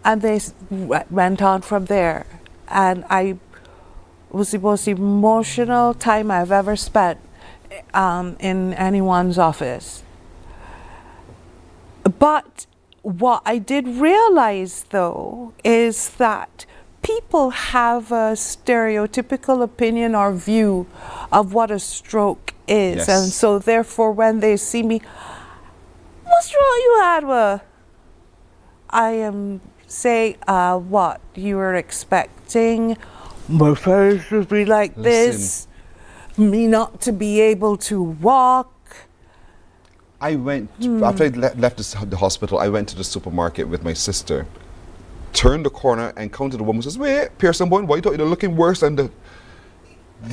and they went on from there. And I was the most emotional time I've ever spent in anyone's office. But what I did realize, though, is that people have a stereotypical opinion or view of what a stroke is. Yes. And so, therefore, when they see me, what stroke you had? I am saying, what? You were expecting my face to be like this, me not to be able to walk. I went, after I left the hospital, I went to the supermarket with my sister, turned the corner and counted the woman, says, wait, Pearson Bowen, why you thought you were looking worse than the...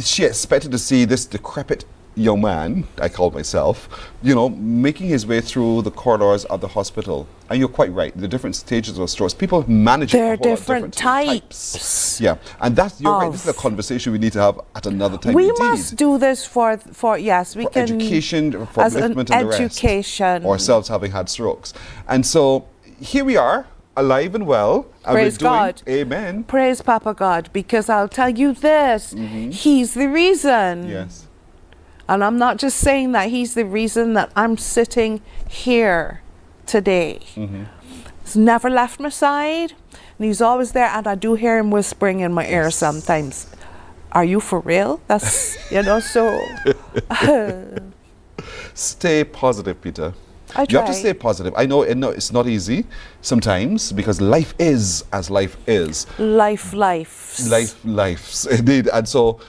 She expected to see this decrepit young man, I called myself, making his way through the corridors of the hospital. And you're quite right, the different stages of strokes, people manage it. There are different types. Yeah, and that's, you're right, this is a conversation we need to have at another time. We must do this for yes, we can. Education, for as upliftment an and the rest. education. Ourselves having had strokes. And so, here we are, alive and well. And Praise we're doing, God. Amen. Praise Papa God, because I'll tell you this, He's the reason. Yes. And I'm not just saying that, He's the reason that I'm sitting here today. He's never left my side, and He's always there, and I do hear Him whispering in my ear sometimes. Are you for real? That's, so... Stay positive, Peter. I You have to try. stay positive. I know it's not easy sometimes because life is as life is. Life. Lifes, indeed. And so,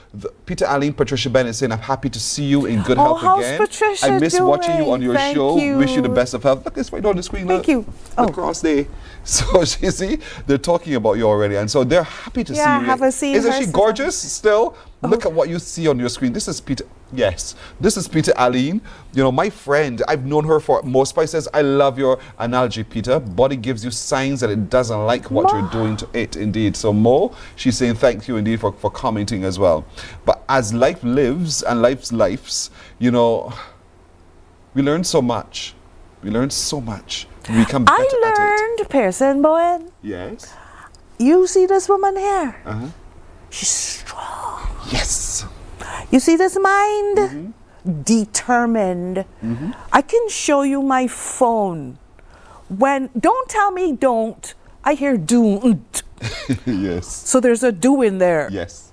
Peter, Aline, Patricia Bennett saying, I'm happy to see you in good health how's again. Patricia I miss watching you on your Thank show. you. Wish you the best of health. Look, it's right on the screen. Thank you. Lacrosse Day. So, you see, they're talking about you already. And so, they're happy to see you. Yeah, I haven't seen Isn't her she since gorgeous still? Look at what you see on your screen. This is Peter. Yes, this is Peter Aline. My friend, I've known her for most part. Says, I love your analogy, Peter. Body gives you signs that it doesn't like what you're doing to it, indeed. So, Mo, she's saying thank you indeed for commenting as well. But as life lives and life's lives, we learn so much. We learn so much. We become better at it. I learned, Pearson Bowen. Yes. You see this woman here? She's strong. Yes. You see this mind? Determined. I can show you my phone. Don't tell me don't. I hear do. Yes. So there's a do in there. Yes.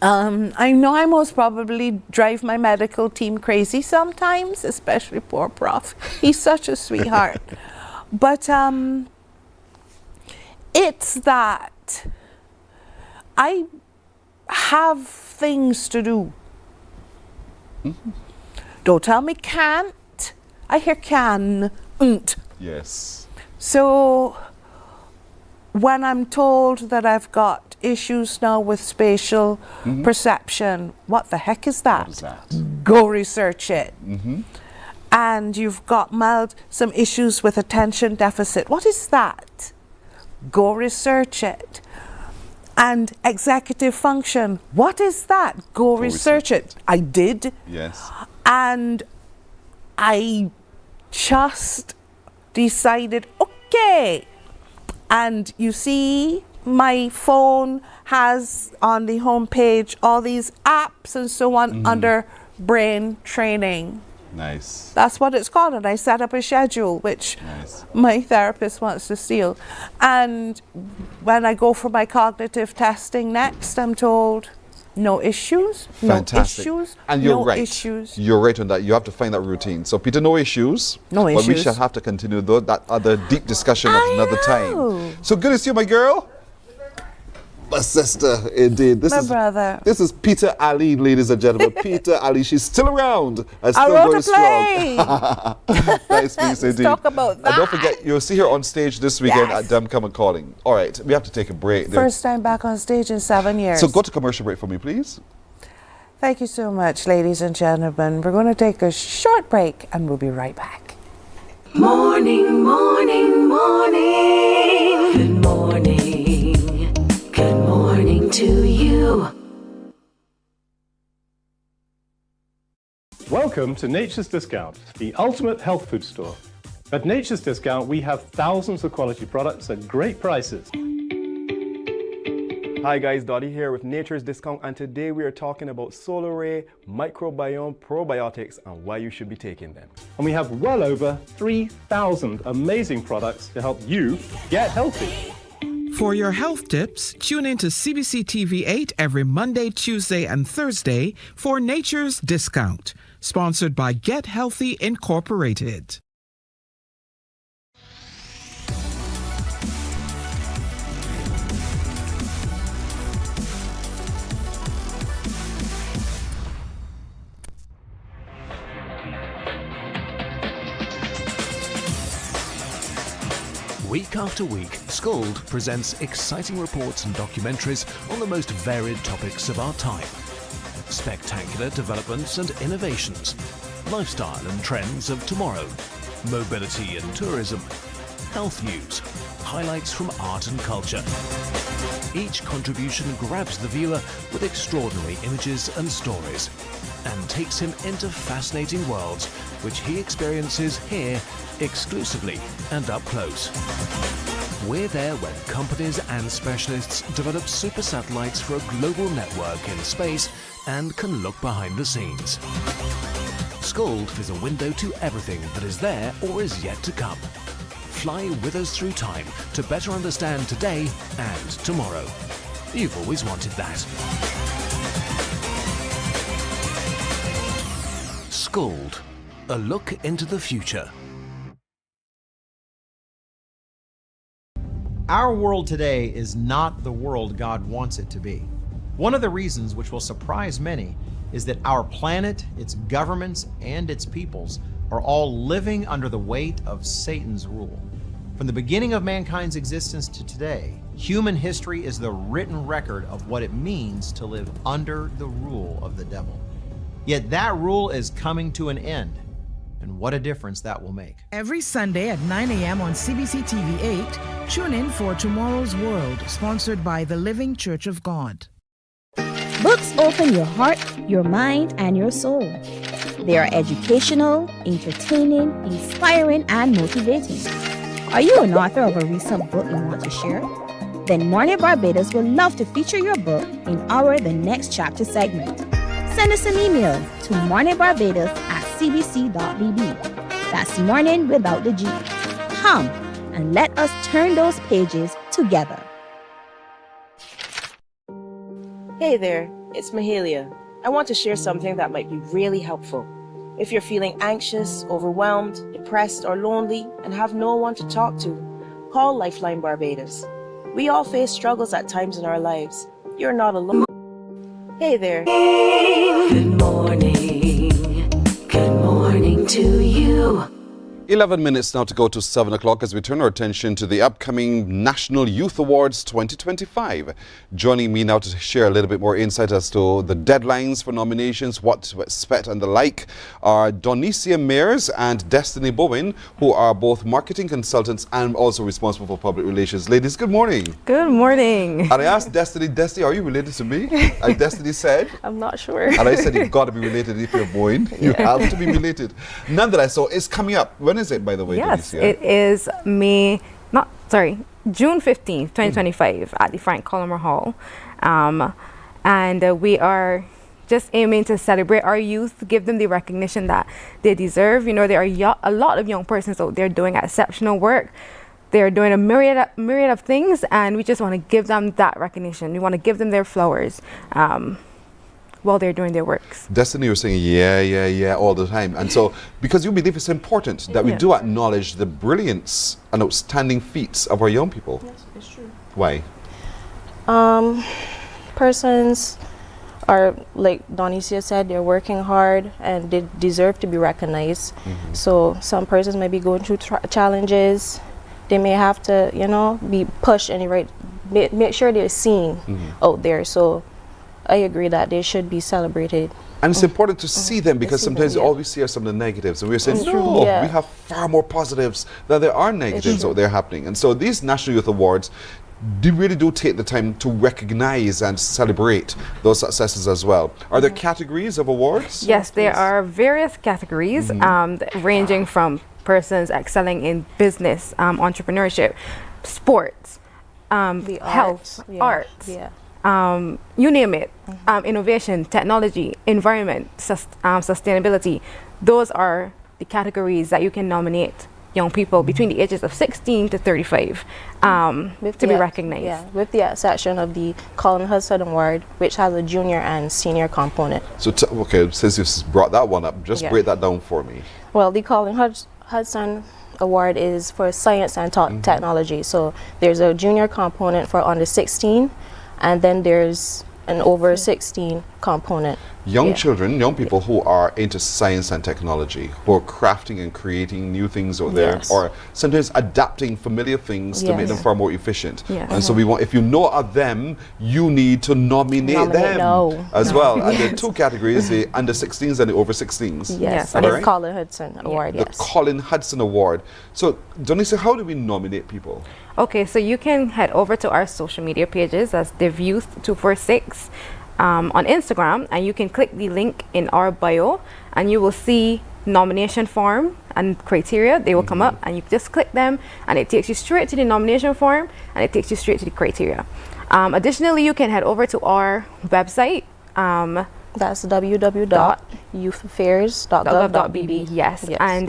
I know I most probably drive my medical team crazy sometimes, especially poor Prof. He's such a sweetheart. But it's that I have things to do. Don't tell me can't. I hear can. Yes. So when I'm told that I've got issues now with spatial perception, what the heck is that? What is that? Go research it. And you've got some issues with attention deficit. What is that? Go research it. And executive function, what is that? Go research it. I did. Yes. And I just decided, okay. And you see, my phone has on the home page all these apps and so on under brain training. Nice. That's what it's called. And I set up a schedule, which my therapist wants to steal. And when I go for my cognitive testing next, I'm told, no issues, Fantastic. no issues, And you're no right. issues. You're right on that. You have to find that routine. So, Peter, no issues. No But we issues. shall have to continue that other deep discussion at another time. So good to see you, my girl. My sister, indeed. My brother. This is Peter Aline, ladies and gentlemen. Peter Aline, she's still around and still I wrote going a play. strong. Nice piece, indeed. Talk about that. And don't forget, you'll see her on stage this weekend Yes. at Them Come and Calling. All right, we have to take a break. First time back on stage in 7 years. So go to commercial break for me, please. Thank you so much, ladies and gentlemen. We're going to take a short break and we'll be right back. Morning, morning, morning. Good morning. Good morning to you. Welcome to Nature's Discount, the ultimate health food store. At Nature's Discount, we have thousands of quality products at great prices. Hi guys, Dottie here with Nature's Discount, and today we are talking about solar ray, microbiome, probiotics, and why you should be taking them. And we have well over 3,000 amazing products to help you get healthy. For your health tips, tune in to CBC TV 8 every Monday, Tuesday, and Thursday for Nature's Discount, sponsored by Get Healthy Incorporated. Week after week, Scold presents exciting reports and documentaries on the most varied topics of our time. Spectacular developments and innovations, lifestyle and trends of tomorrow, mobility and tourism, health news, highlights from art and culture. Each contribution grabs the viewer with extraordinary images and stories and takes him into fascinating worlds which he experiences here exclusively and up close. We're there when companies and specialists develop super satellites for a global network in space and can look behind the scenes. Scold is a window to everything that is there or is yet to come. Fly with us through time to better understand today and tomorrow. You've always wanted that. Scold, a look into the future. Our world today is not the world God wants it to be. One of the reasons which will surprise many is that our planet, its governments, and its peoples are all living under the weight of Satan's rule. From the beginning of mankind's existence to today, human history is the written record of what it means to live under the rule of the devil. Yet that rule is coming to an end, and what a difference that will make. Every Sunday at 9 a.m. on CBC TV 8, tune in for Tomorrow's World, sponsored by the Living Church of God. Books open your heart, your mind, and your soul. They are educational, entertaining, inspiring, and motivating. Are you an author of a recent book you want to share? Then Mornin Barbados would love to feature your book in our The Next Chapter segment. Send us an email to morninbarbados@cbc.bb. That's morning without the G. Come and let us turn those pages together. Hey there, it's Mahalia. I want to share something that might be really helpful. If you're feeling anxious, overwhelmed, depressed, or lonely and have no one to talk to, call Lifeline Barbados. We all face struggles at times in our lives. You're not alone. Hey there. Good morning. Good morning to you. 11 minutes now to go to 7 o'clock as we turn our attention to the upcoming National Youth Awards 2025. Joining me now to share a little bit more insight as to the deadlines for nominations, what to expect and the like, are Donicia Mears and Destiny Bowen, who are both marketing consultants and also responsible for public relations. Ladies, good morning. Good morning. And I asked Destiny, are you related to me? And Destiny said, I'm not sure. And I said, you've got to be related if you're Bowen. You have to be related. Nonetheless, so it's coming up. When is it, by the way? Yes, Donicia? it is June 15th, 2025 at the Frank Collimer Hall. And we are just aiming to celebrate our youth, give them the recognition that they deserve. You know, there are a lot of young persons out there doing exceptional work. They're doing a myriad of things, and we just want to give them that recognition. We want to give them their flowers while they're doing their works. Destiny, you're saying yeah all the time. And so, because you believe it's important that we do acknowledge the brilliance and outstanding feats of our young people. Yes, it's true. Why? Persons are, like Donicia said, they're working hard and they deserve to be recognized. So some persons may be going through challenges. They may have to, be pushed and make sure they're seen out there. So I agree that they should be celebrated. And it's important to see them, because sometimes all we see are some of the negatives, and we're saying, no, we have far more positives than there are negatives out there happening. And so these National Youth Awards really do take the time to recognize and celebrate those successes as well. Are there categories of awards? Yes, there are various categories ranging from persons excelling in business, entrepreneurship, sports, health, arts. you name it, innovation, technology, environment, sustainability. Those are the categories that you can nominate young people between the ages of 16 to 35 to be recognized. Yeah, with the exception of the Colin Hudson Award, which has a junior and senior component. So, okay, since you've brought that one up, just break that down for me. Well, the Colin Hudson Award is for science and technology. So there's a junior component for under 16, and then there's an over 16 component. Young children, young people who are into science and technology, who are crafting and creating new things out there, or sometimes adapting familiar things to make them far more efficient. And so we want, if you know of them, you need to nominate them as well. And there are two categories, the under 16s and the over 16s. Yes, and it's Colin Hudson Award, The Colin Hudson Award. So, Donisa, how do we nominate people? Okay, so you can head over to our social media pages as Div Youth 246 on Instagram, and you can click the link in our bio, and you will see nomination form and criteria. They will come up, and you just click them, and it takes you straight to the nomination form, and it takes you straight to the criteria. Additionally, you can head over to our website. That's www.youthAffairs.gov.bb. Yes, and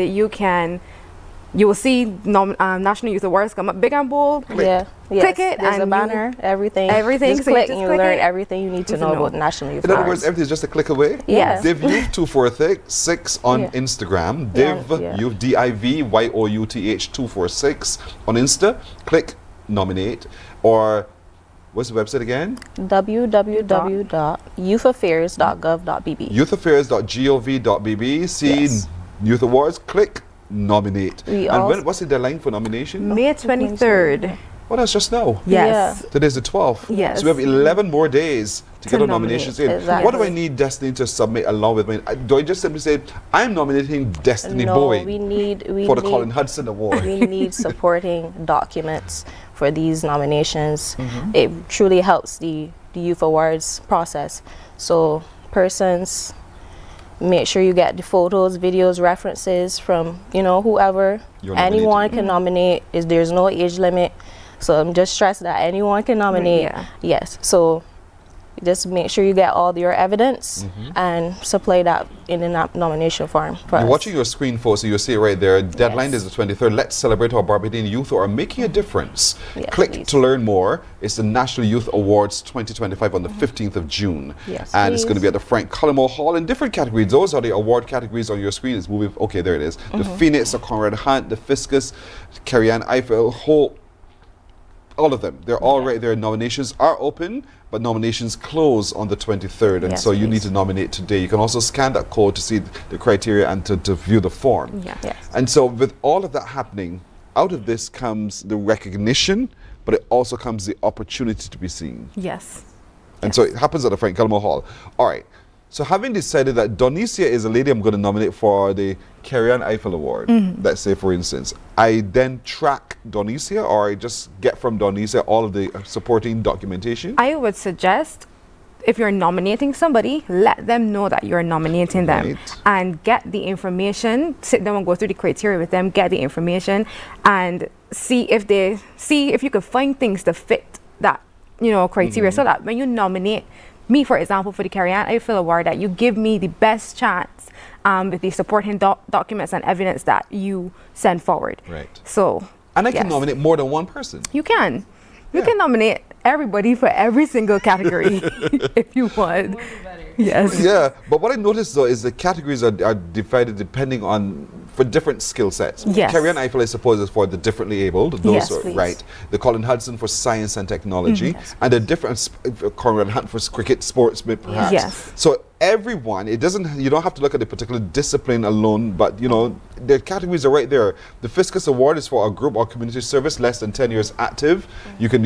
you will see National Youth Awards come up big and bold. Click it. There's a banner, everything. Everything. Just click and you learn everything you need to know about National Youth Awards. In other words, everything's just a click away? Yes. Div Youth 246 on Instagram. Div Youth, DIVYOUTH 246 on Insta. Click, nominate. Or what's the website again? www.youthAffairs.gov.bb. YouthAffairs.gov.bb. See Youth Awards. Click, nominate. And what's the deadline for nomination? May 23rd. Well, that's just now. Yes. Today's the 12th. Yes. So we have 11 more days to get our nominations in. Exactly. What do I need Destiny to submit along with me? Do I just simply say, I'm nominating Destiny Boyd for the Colin Hudson Award? We need supporting documents for these nominations. It truly helps the Youth Awards process. So persons, make sure you get the photos, videos, references from, whoever. Anyone can nominate. There's no age limit. So I'm just stressed that anyone can nominate. Yes. So just make sure you get all your evidence and supply that in the nomination form. You're watching your screen, folks, so you'll see it right there. Deadline is the 23rd. Let's celebrate our Barbadian youth who are making a difference. Click to learn more. It's the National Youth Awards 2025 on the 15th of June. And it's going to be at the Frank Cullimore Hall in different categories. Those are the award categories on your screen. It's moving. Okay, there it is. The Phoenix, the Conrad Hunt, the Fiscus, Carrie-Ann Eiffel, Hope. All of them. They're all right there. Nominations are open, but nominations close on the 23rd. And so you need to nominate today. You can also scan that code to see the criteria and to view the form. And so with all of that happening, out of this comes the recognition, but it also comes the opportunity to be seen. And so it happens at the Frank Cullimore Hall. All right. So having decided that Donicia is a lady I'm going to nominate for the Carrie-Ann Eiffel Award, let's say for instance, I then track Donicia, or I just get from Donicia all of the supporting documentation? I would suggest, if you're nominating somebody, let them know that you're nominating them and get the information, sit down and go through the criteria with them, get the information and see if you can find things to fit that, criteria, so that when you nominate me, for example, for the Carrie-Ann Eiffel Award, that you give me the best chance with the supporting documents and evidence that you send forward. So, and I can nominate more than one person. You can. You can nominate everybody for every single category if you want. Yeah, but what I noticed though is the categories are divided depending on for different skill sets. Carrie-Ann Eiffel, I suppose, is for the differently abled. Those are right. The Colin Hudson for science and technology, and the different Conrad Hunt for cricket, sports, perhaps. So everyone, you don't have to look at the particular discipline alone, but the categories are right there. The Fiscus Award is for a group or community service less than 10 years active. You can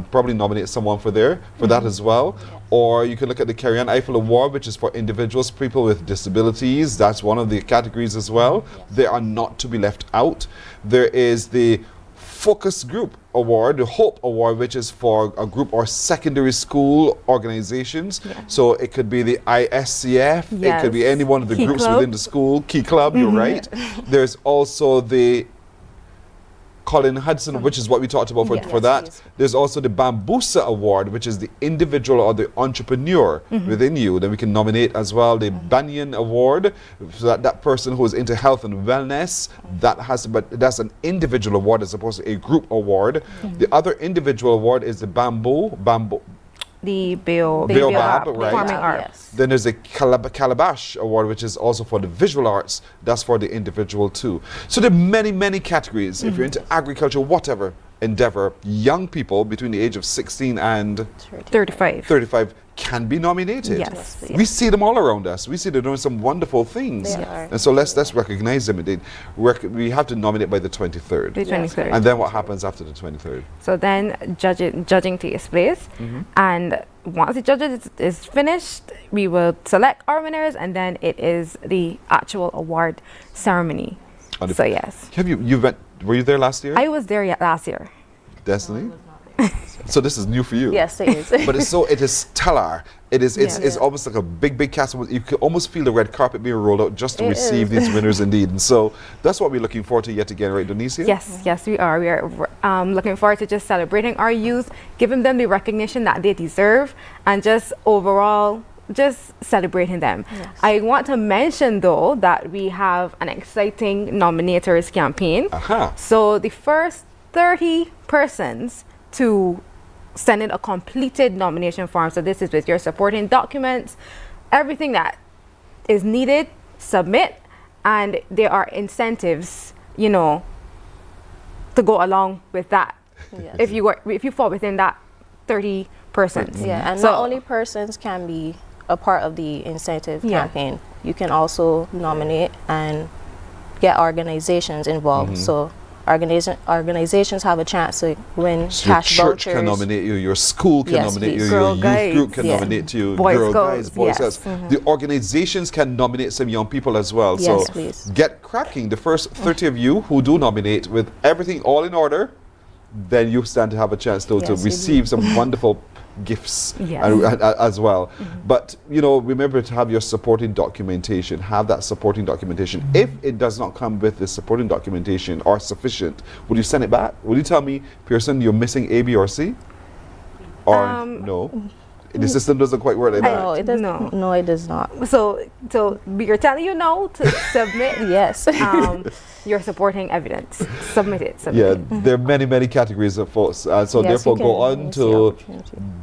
probably nominate someone for that as well. Or you can look at the Carrie-Ann Eiffel Award, which is for individuals, people with disabilities. That's one of the categories as well. They are not to be left out. There is the Focus Group Award, the Hope Award, which is for a group or secondary school organizations. So it could be the ISCF, it could be any one of the groups within the school, Key Club, you're right. There's also the Colin Hudson, which is what we talked about for that. Yes. There's also the Bambusa Award, which is the individual or the entrepreneur within you. Then we can nominate as well the Banyan Award, so that person who is into health and wellness. But that's an individual award as opposed to a group award. The other individual award is the The Baobab, right? Performing Arts. Then there's a Calabash Award, which is also for the visual arts. That's for the individual too. So there are many, many categories. If you're into agriculture, whatever endeavor, young people between the age of 16 and 35 can be nominated. Yes. We see them all around us. We see they're doing some wonderful things. They are. And so let's recognize them. We have to nominate by the 23rd. The 23rd. And then what happens after the 23rd? So then judging takes place, and once the judging is finished, we will select our winners, and then it is the actual award ceremony. So yes. Were you there last year? I was there last year. Destiny? So this is new for you. Yes, it is. But it is stellar. It's almost like a big cast. You can almost feel the red carpet being rolled out just to receive these winners indeed. And so that's what we're looking forward to yet again, right, Donicia? Yes, we are. We are looking forward to just celebrating our youth, giving them the recognition that they deserve, and just overall just celebrating them. Yes. I want to mention though that we have an exciting nominators campaign. So the first 30 persons to send in a completed nomination form. So this is with your supporting documents, everything that is needed, submit, and there are incentives, to go along with that. Yes. If you fall within that 30 persons. Yeah, and not only persons can be a part of the incentive campaign. You can also nominate and get organizations involved. So organizations have a chance to win cash vouchers. Your church can nominate you, your school can nominate you, your youth group can nominate you, Girl Guides, Boy Scouts. The organizations can nominate some young people as well. Yes, so please. Get cracking. The first 30 of you who do nominate with everything all in order, then you stand to have a chance to receive some wonderful gifts as well. But remember to have your supporting documentation. Have that supporting documentation. If it does not come with the supporting documentation or sufficient, will you send it back? Will you tell me, Pearson, you're missing A, B, or C? Or no? The system doesn't quite work like that. No, it does not. No, it does not. So we're telling you now to submit your supporting evidence. Submit it. There are many categories of folks. So therefore go on to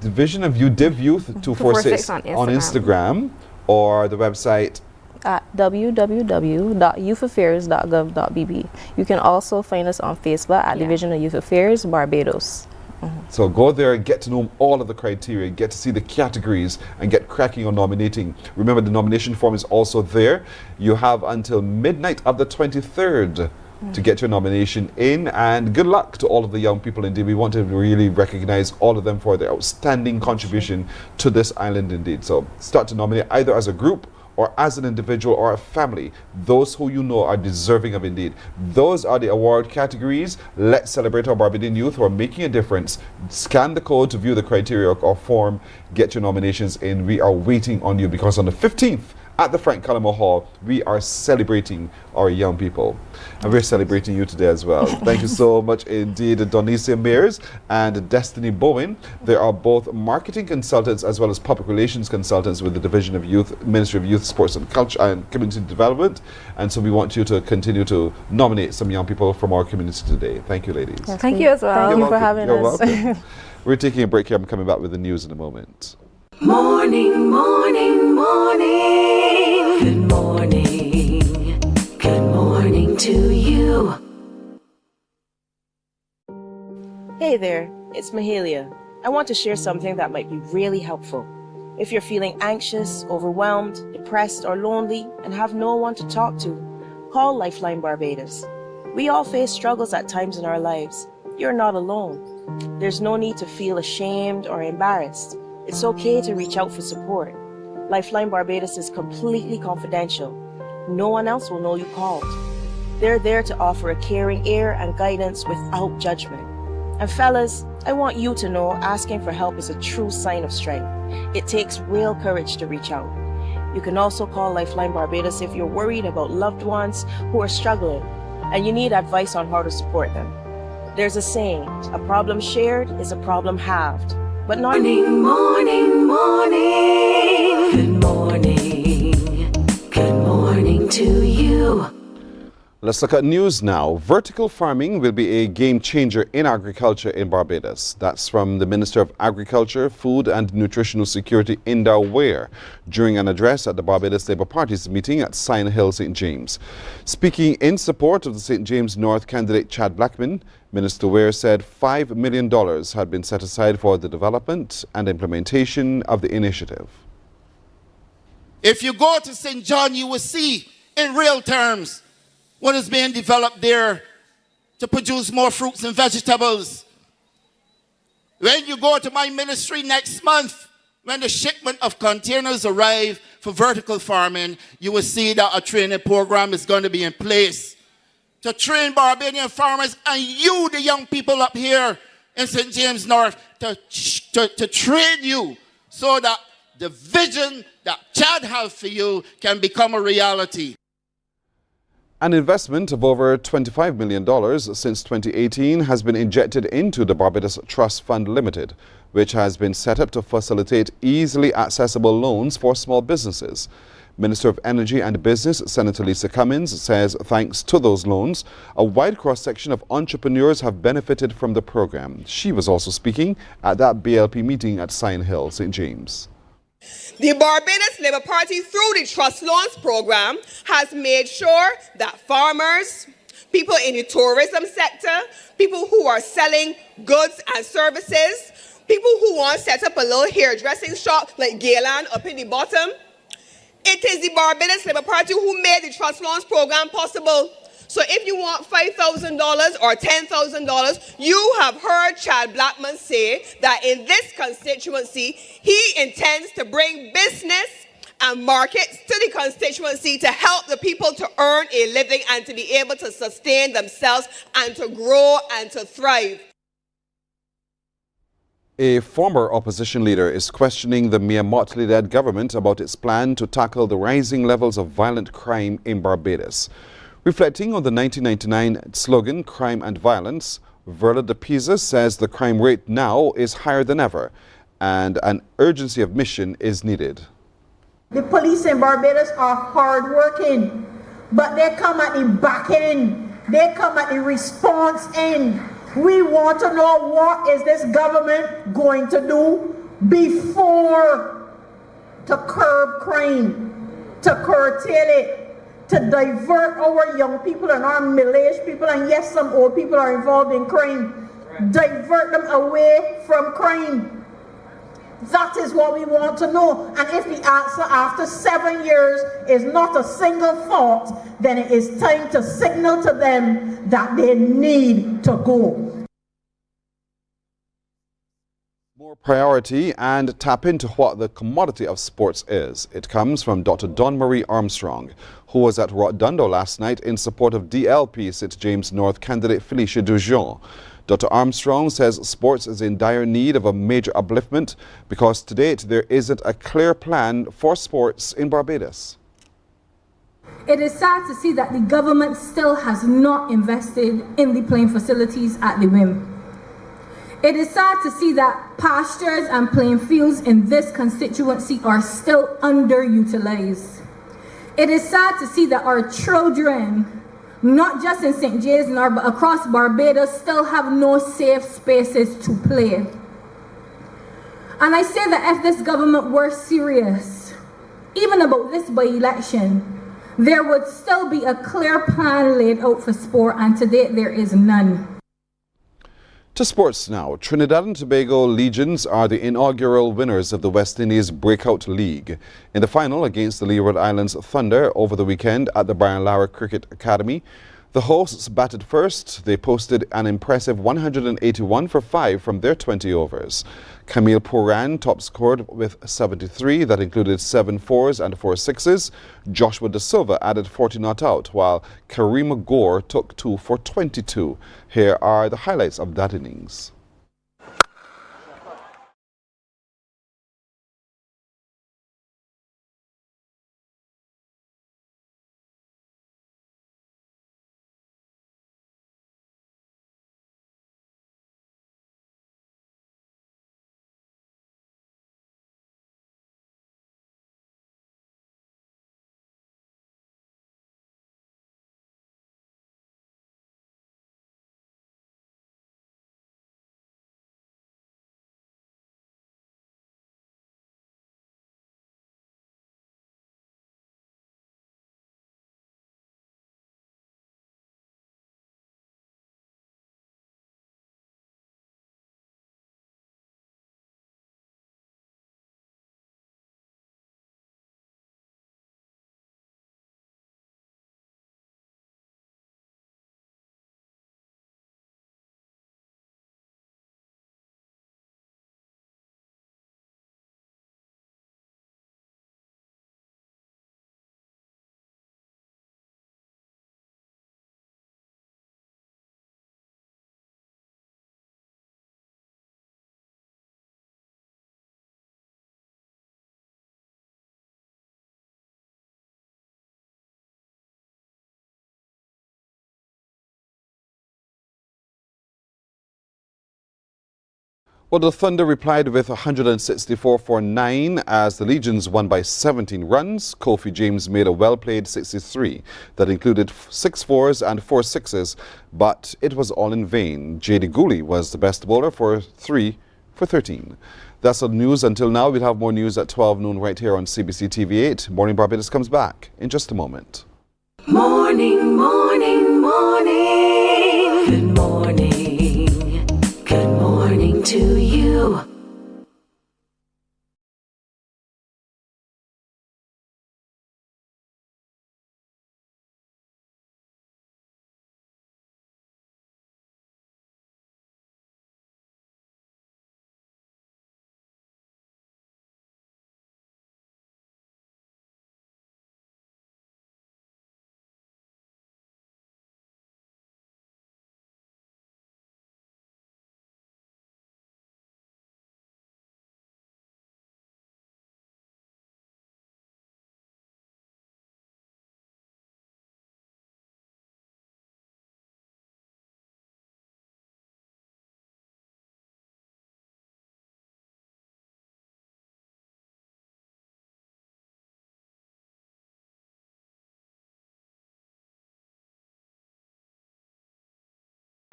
Division of Youth, Div Youth 246 on Instagram or the website at www.youthaffairs.gov.bb. You can also find us on Facebook at Division of Youth Affairs Barbados. So go there and get to know all of the criteria, get to see the categories, and get cracking on nominating. Remember, the nomination form is also there. You have until midnight of the 23rd to get your nomination in, and good luck to all of the young people indeed. We want to really recognize all of them for their outstanding contribution to this island indeed. So start to nominate either as a group or as an individual or a family, those who you know are deserving of indeed. Those are the award categories. Let's celebrate our Barbadian youth who are making a difference. Scan the code to view the criteria or form. Get your nominations in. We are waiting on you because on the 15th at the Frank Cullimore Hall, we are celebrating our young people. And we're celebrating you today as well. Thank you so much indeed, Donicia Mears and Destiny Bowen. They are both marketing consultants as well as public relations consultants with the Division of Youth, Ministry of Youth, Sports and Culture and Community Development. And so we want you to continue to nominate some young people from our community today. Thank you, ladies. Yes, thank you as well. Thank you for having us. You're welcome. We're taking a break here. I'm coming back with the news in a moment. Morning, morning, morning. Good morning. Good morning to you. Hey there, it's Mahalia. I want to share something that might be really helpful. If you're feeling anxious, overwhelmed, depressed, or lonely, and have no one to talk to, call Lifeline Barbados. We all face struggles at times in our lives. You're not alone. There's no need to feel ashamed or embarrassed. It's okay to reach out for support. Lifeline Barbados is completely confidential. No one else will know you called. They're there to offer a caring ear and guidance without judgment. And fellas, I want you to know asking for help is a true sign of strength. It takes real courage to reach out. You can also call Lifeline Barbados if you're worried about loved ones who are struggling and you need advice on how to support them. There's a saying, a problem shared is a problem halved. But not Morning, morning, morning. Good morning. Good morning to you. Let's look at news now. Vertical farming will be a game changer in agriculture in Barbados. That's from the Minister of Agriculture, Food and Nutritional Security, Indar Ware, during an address at the Barbados Labour Party's meeting at Sign Hill, St. James. Speaking in support of the St. James North candidate Chad Blackman, Minister Ware said $5 million had been set aside for the development and implementation of the initiative. If you go to St. John, you will see in real terms what is being developed there to produce more fruits and vegetables. When you go to my ministry next month, when the shipment of containers arrive for vertical farming, you will see that a training program is going to be in place to train Barbadian farmers and you, the young people up here in St. James North, to train you so that the vision that Chad has for you can become a reality. An investment of over $25 million since 2018 has been injected into the Barbados Trust Fund Limited, which has been set up to facilitate easily accessible loans for small businesses. Minister of Energy and Business, Senator Lisa Cummins, says thanks to those loans, a wide cross-section of entrepreneurs have benefited from the program. She was also speaking at that BLP meeting at Sign Hill, St. James. The Barbados Labour Party, through the Trust Loans Program, has made sure that farmers, people in the tourism sector, people who are selling goods and services, people who want to set up a little hairdressing shop like Gaylan up in the bottom, it is the Barbados Labour Party who made the Trust Loans Program possible. So if you want $5,000 or $10,000, you have heard Chad Blackman say that in this constituency, he intends to bring business and markets to the constituency to help the people to earn a living and to be able to sustain themselves and to grow and to thrive. A former opposition leader is questioning the Mia Mottley-led government about its plan to tackle the rising levels of violent crime in Barbados. Reflecting on the 1999 slogan, Crime and Violence, Verla de Pisa says the crime rate now is higher than ever and an urgency of mission is needed. The police in Barbados are hardworking, but they come at the back end. They come at the response end. We want to know what is this government going to do before to curb crime, to curtail it, to divert our young people and our middle-aged people, and yes, some old people are involved in crime, divert them away from crime. That is what we want to know. And if the answer after 7 years is not a single thought, then it is time to signal to them that they need to go. More priority and tap into what the commodity of sports is. It comes from Dr. Dawn Marie Armstrong, who was at Rotundo last night in support of DLP St. James North candidate Felicia Dujon. Dr. Armstrong says sports is in dire need of a major upliftment because to date there isn't a clear plan for sports in Barbados. It is sad to see that the government still has not invested in the playing facilities at the whim. It is sad to see that pastures and playing fields in this constituency are still underutilized. It is sad to see that our children, not just in St. James North, but across Barbados, still have no safe spaces to play. And I say that if this government were serious, even about this by-election, there would still be a clear plan laid out for sport, and to date there is none. To sports now. Trinidad and Tobago Legions are the inaugural winners of the West Indies Breakout League. In the final against the Leeward Islands Thunder over the weekend at the Brian Lara Cricket Academy, the hosts batted first. They posted an impressive 181 for 5 from their 20 overs. Camille Puran top scored with 73, that included 7 fours and 4 sixes. Joshua De Silva added 40 not out, while Karima Gore took 2 for 22. Here are the highlights of that innings. Well, the Thunder replied with 164 for 9 as the Legions won by 17 runs. Kofi James made a well-played 63 that included 6 fours and 4 sixes, but it was all in vain. J.D. Gooley was the best bowler for 3 for 13. That's the news until now. We'll have more news at 12 noon right here on CBC TV8. Morning Barbados comes back in just a moment. Morning, morning, morning. Good morning. Good morning to you.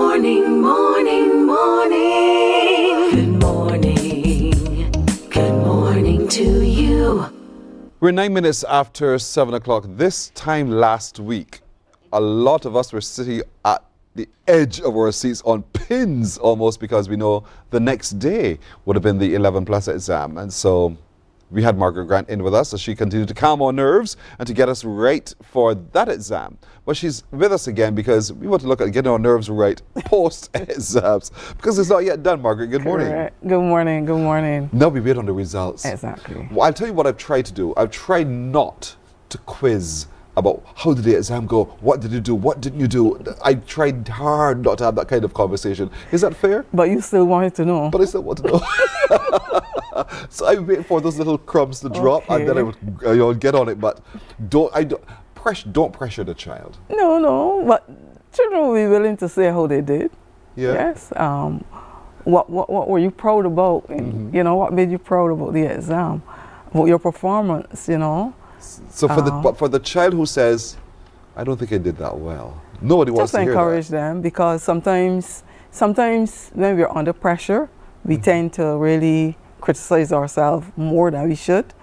Morning, morning, morning. Good morning. Good morning to you. We're 9 minutes after 7 o'clock. This time last week, a lot of us were sitting at the edge of our seats on pins almost because we know the next day would have been the 11 plus exam. And so we had Margaret Grant in with us as she continued to calm our nerves and to get us right for that exam. But she's with us again because we want to look at getting our nerves right post-exams because it's not yet done, Margaret. Good morning. Correct. Good morning. Good morning. Now we wait on the results. Exactly. Well, I'll tell you what I've tried to do. I've tried not to quiz about how did the exam go, what did you do, what didn't you do. I tried hard not to have that kind of conversation. Is that fair? But you still wanted to know. But I still want to know. So I wait for those little crumbs to drop and then I would get on it. But don't pressure the child. No. But children will be willing to say how they did. Yeah. Yes. What were you proud about? And, you know, what made you proud about the exam? About your performance, you know? So for the child who says, I don't think I did that well, nobody wants to hear that. Just encourage them because sometimes when we're under pressure, we tend to really criticize ourselves more than we should.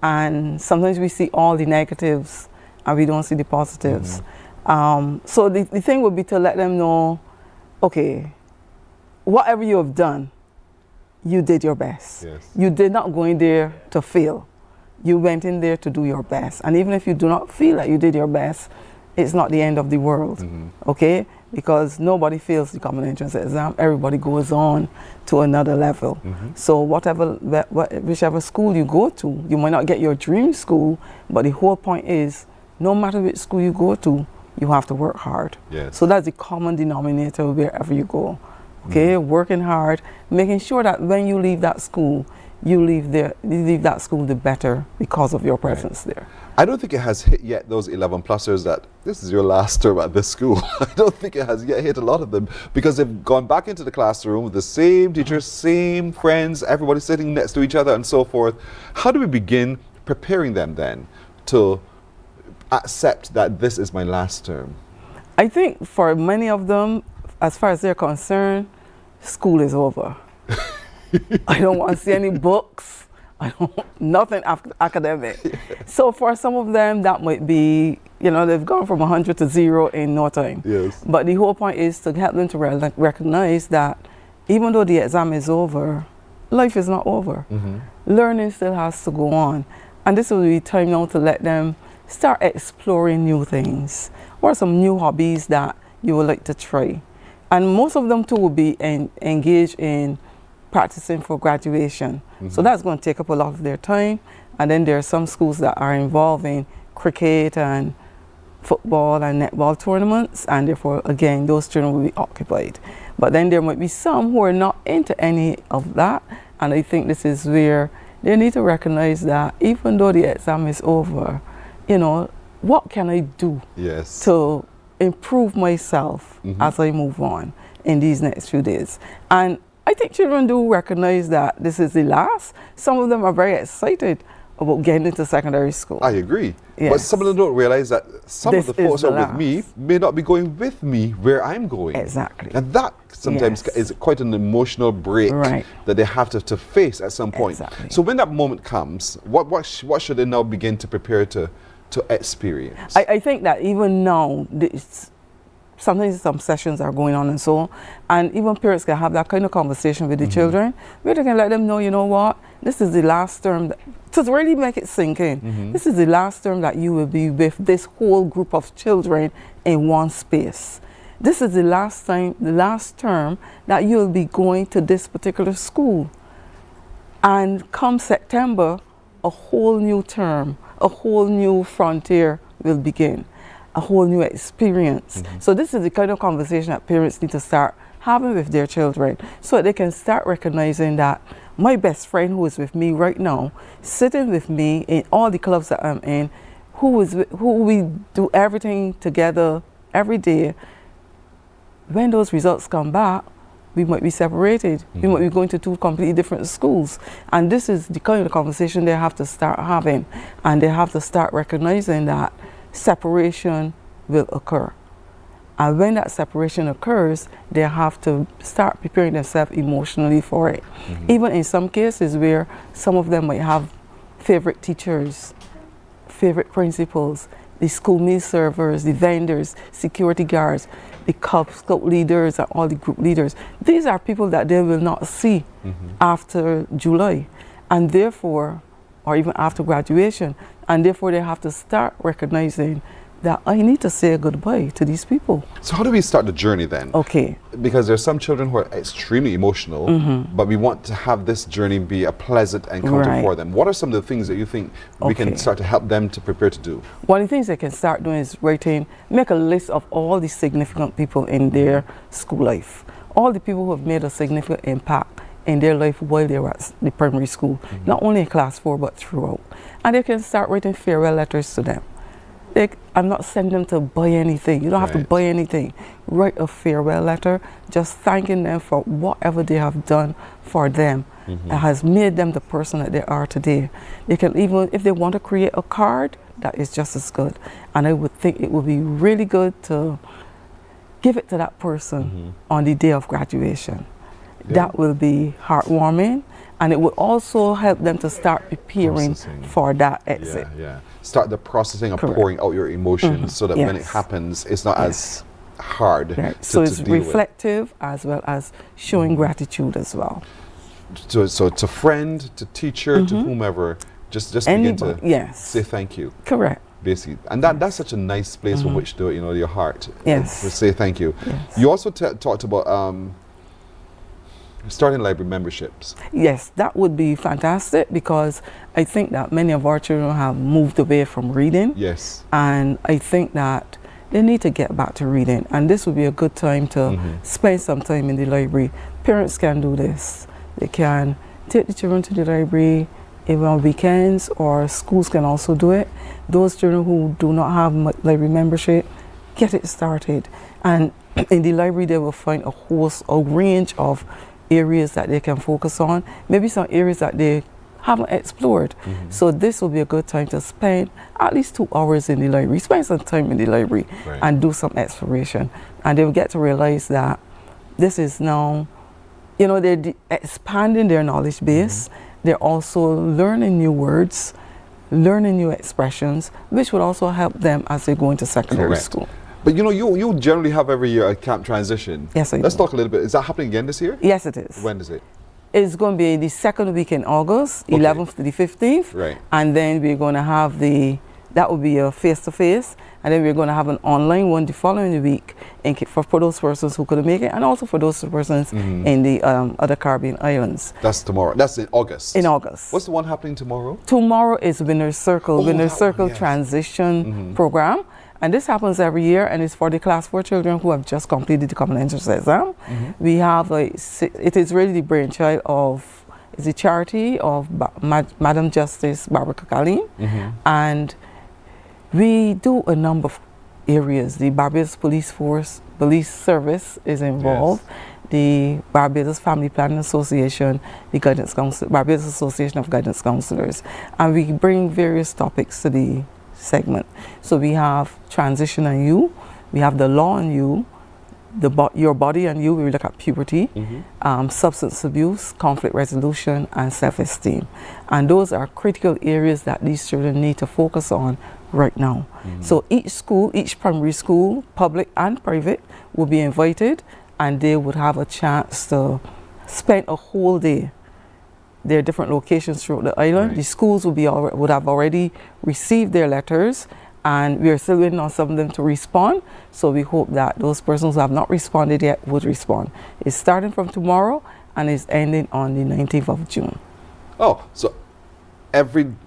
And sometimes we see all the negatives and we don't see the positives. So the thing would be to let them know, okay, whatever you have done, you did your best. Yes. You did not go in there to fail. You went in there to do your best. And even if you do not feel like you did your best, it's not the end of the world, okay? Because nobody fails the common entrance exam. Everybody goes on to another level. So whichever school you go to, you might not get your dream school, but the whole point is, no matter which school you go to, you have to work hard. Yes. So that's the common denominator wherever you go, okay? Working hard, making sure that when you leave that school, you leave that school the better because of your presence there. I don't think it has hit yet those 11 plussers that this is your last term at this school. I don't think it has yet hit a lot of them because they've gone back into the classroom with the same teachers, same friends, everybody sitting next to each other and so forth. How do we begin preparing them then to accept that this is my last term? I think for many of them, as far as they're concerned, school is over. I don't want to see any books. Nothing academic. So for some of them, that might be, you know, they've gone from 100 to 0 in no time. Yes. But the whole point is to help them to recognize that even though the exam is over, life is not over. Learning still has to go on. And this will be time now to let them start exploring new things. What are some new hobbies that you would like to try? And most of them too will be engaged in practicing for graduation. So that's going to take up a lot of their time. And then there are some schools that are involving cricket and football and netball tournaments, and therefore, again, those children will be occupied. But then there might be some who are not into any of that, and I think this is where they need to recognize that even though the exam is over, you know, what can I do to improve myself as I move on in these next few days? And I think children do recognize that this is the last. Some of them are very excited about getting into secondary school. I agree. Yes. But some of them don't realize that some of This the folks is the who are with me may not be going with me where I'm going. Exactly. And that sometimes is quite an emotional break that they have to face at some point. Exactly. So when that moment comes, what should they now begin to prepare to experience? I think that even now, sometimes some sessions are going on and so on, and even parents can have that kind of conversation with the children, where they can let them know, you know what, this is the last term, to really make it sink in, this is the last term that you will be with this whole group of children in one space. This is the last term that you'll be going to this particular school. And come September, a whole new term, a whole new frontier will begin. A whole new experience. So this is the kind of conversation that parents need to start having with their children, so that they can start recognizing that my best friend who is with me right now, sitting with me in all the clubs that I'm in, who we do everything together every day, when those results come back, we might be separated. We might be going to two completely different schools. And this is the kind of conversation they have to start having, and they have to start recognizing that separation will occur. And when that separation occurs, they have to start preparing themselves emotionally for it. Even in some cases where some of them might have favorite teachers, favorite principals, the school meal servers, the vendors, security guards, the Cub Scout leaders and all the group leaders. These are people that they will not see after July, and therefore, or even after graduation, and therefore they have to start recognizing that I need to say goodbye to these people. So how do we start the journey then? Okay. Because there's some children who are extremely emotional, but we want to have this journey be a pleasant encounter for them. What are some of the things that you think we can start to help them to prepare to do? One of the things they can start doing is make a list of all the significant people in their school life. All the people who have made a significant impact in their life while they were at the primary school, not only in class 4 but throughout. And they can start writing farewell letters to them. I'm not sending them to buy anything. You don't have to buy anything. Write a farewell letter, just thanking them for whatever they have done for them that has made them the person that they are today. They can even, if they want to create a card, that is just as good. And I would think it would be really good to give it to that person on the day of graduation. That will be heartwarming, and it will also help them to start preparing for that exit. Start the processing of pouring out your emotions so that when it happens, it's not as hard So it's reflective as well as showing gratitude as well. So to friend, to teacher, to whomever, just begin to say thank you. Correct. Basically, and that's such a nice place from which to, your heart to say thank you. You also talked about starting library memberships. Yes, that would be fantastic, because I think that many of our children have moved away from reading. Yes. And I think that they need to get back to reading, and this would be a good time to spend some time in the library. Parents can do this. They can take the children to the library even on weekends, or schools can also do it. Those children who do not have library membership, get it started. And in the library they will find a range of areas that they can focus on, maybe some areas that they haven't explored. So this will be a good time to spend at least 2 hours in the library, spend some time in the library and do some exploration. And they will get to realize that this is now, they're expanding their knowledge base. They're also learning new words, learning new expressions, which will also help them as they go into secondary school. But you generally have every year a camp transition. Yes, I do. Let's talk a little bit. Is that happening again this year? Yes, it is. When is it? It's going to be the second week in August, 11th to the 15th. Right. And then we're going to have that will be a face-to-face. And then we're going to have an online one the following week for those persons who couldn't make it, and also for those persons in the other Caribbean islands. That's tomorrow. That's in August. In August. What's the one happening tomorrow? Tomorrow is Winner's Circle, transition program. And this happens every year, and it's for the class 4 children who have just completed the common entrance exam. We have it is really the brainchild of the charity of Madam Justice Barbara Kakalin, and we do a number of areas. The Barbados Police Service is involved. the Barbados Family Planning Association, the Guidance Council, Barbados Association of Guidance Counselors, and we bring various topics to the segment. So we have transition and you, we have the law and you, your body and you, we look at puberty, substance abuse, conflict resolution, and self-esteem. And those are critical areas that these children need to focus on right now. So each school, each primary school, public and private, will be invited, and they would have a chance to spend a whole day. There are different locations throughout the island. The schools would have already received their letters, and we are still waiting on some of them to respond. So we hope that those persons who have not responded yet would respond. It's starting from tomorrow and is ending on the 19th of June. Oh, so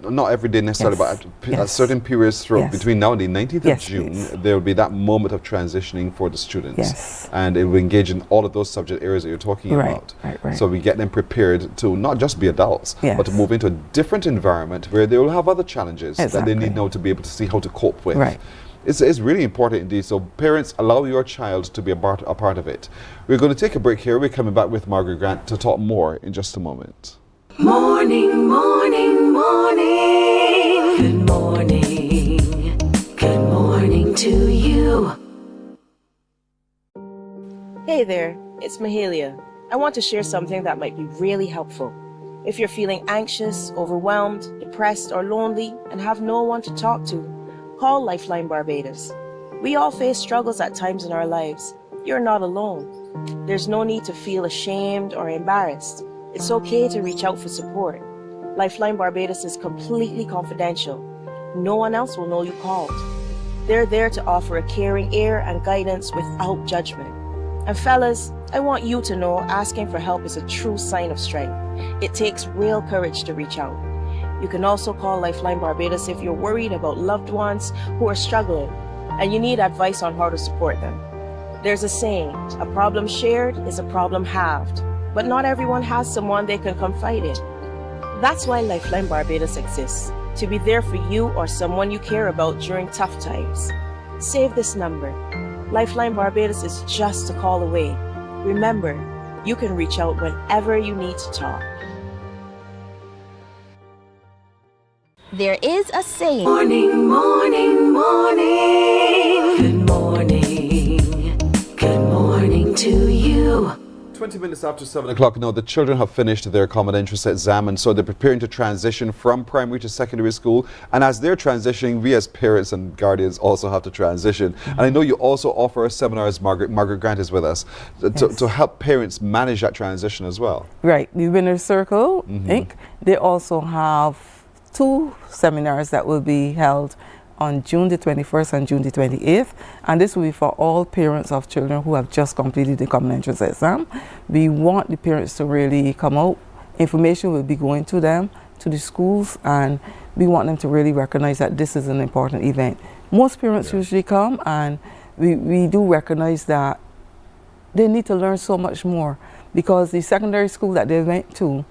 not every day necessarily, but at certain periods throughout between now and the 19th of June, there will be that moment of transitioning for the students. And it will engage in all of those subject areas that you're talking about. So we get them prepared to not just be adults, but to move into a different environment where they will have other challenges that they need now to be able to see how to cope with. It's really important indeed. So parents, allow your child to be a part of it. We're going to take a break here. We're coming back with Margaret Grant to talk more in just a moment. Morning, morning, morning. Good morning. Good morning to you. Hey there, it's Mahalia. I want to share something that might be really helpful. If you're feeling anxious, overwhelmed, depressed, or lonely, and have no one to talk to, call Lifeline Barbados. We all face struggles at times in our lives. You're not alone. There's no need to feel ashamed or embarrassed. It's okay to reach out for support. Lifeline Barbados is completely confidential. No one else will know you called. They're there to offer a caring ear and guidance without judgment. And fellas, I want you to know asking for help is a true sign of strength. It takes real courage to reach out. You can also call Lifeline Barbados if you're worried about loved ones who are struggling and you need advice on how to support them. There's a saying, a problem shared is a problem halved. But not everyone has someone they can confide in. That's why Lifeline Barbados exists, to be there for you or someone you care about during tough times. Save this number. Lifeline Barbados is just a call away. Remember, you can reach out whenever you need to talk. There is a saying. Morning, morning, morning. Good morning. Good morning to you. 20 minutes after 7 o'clock now, the children have finished their common entrance exam, and so they're preparing to transition from primary to secondary school. And as they're transitioning, we as parents and guardians also have to transition. And I know you also offer seminars, Margaret Grant is with us, to help parents manage that transition as well. Right, the Winner's Circle, Inc., they also have 2 seminars that will be held on June the 21st and June the 28th, and this will be for all parents of children who have just completed the common entrance exam. We want the parents to really come out. Information will be going to them, to the schools, and we want them to really recognize that this is an important event. Most parents usually come, and we do recognize that they need to learn so much more, because the secondary school that they went to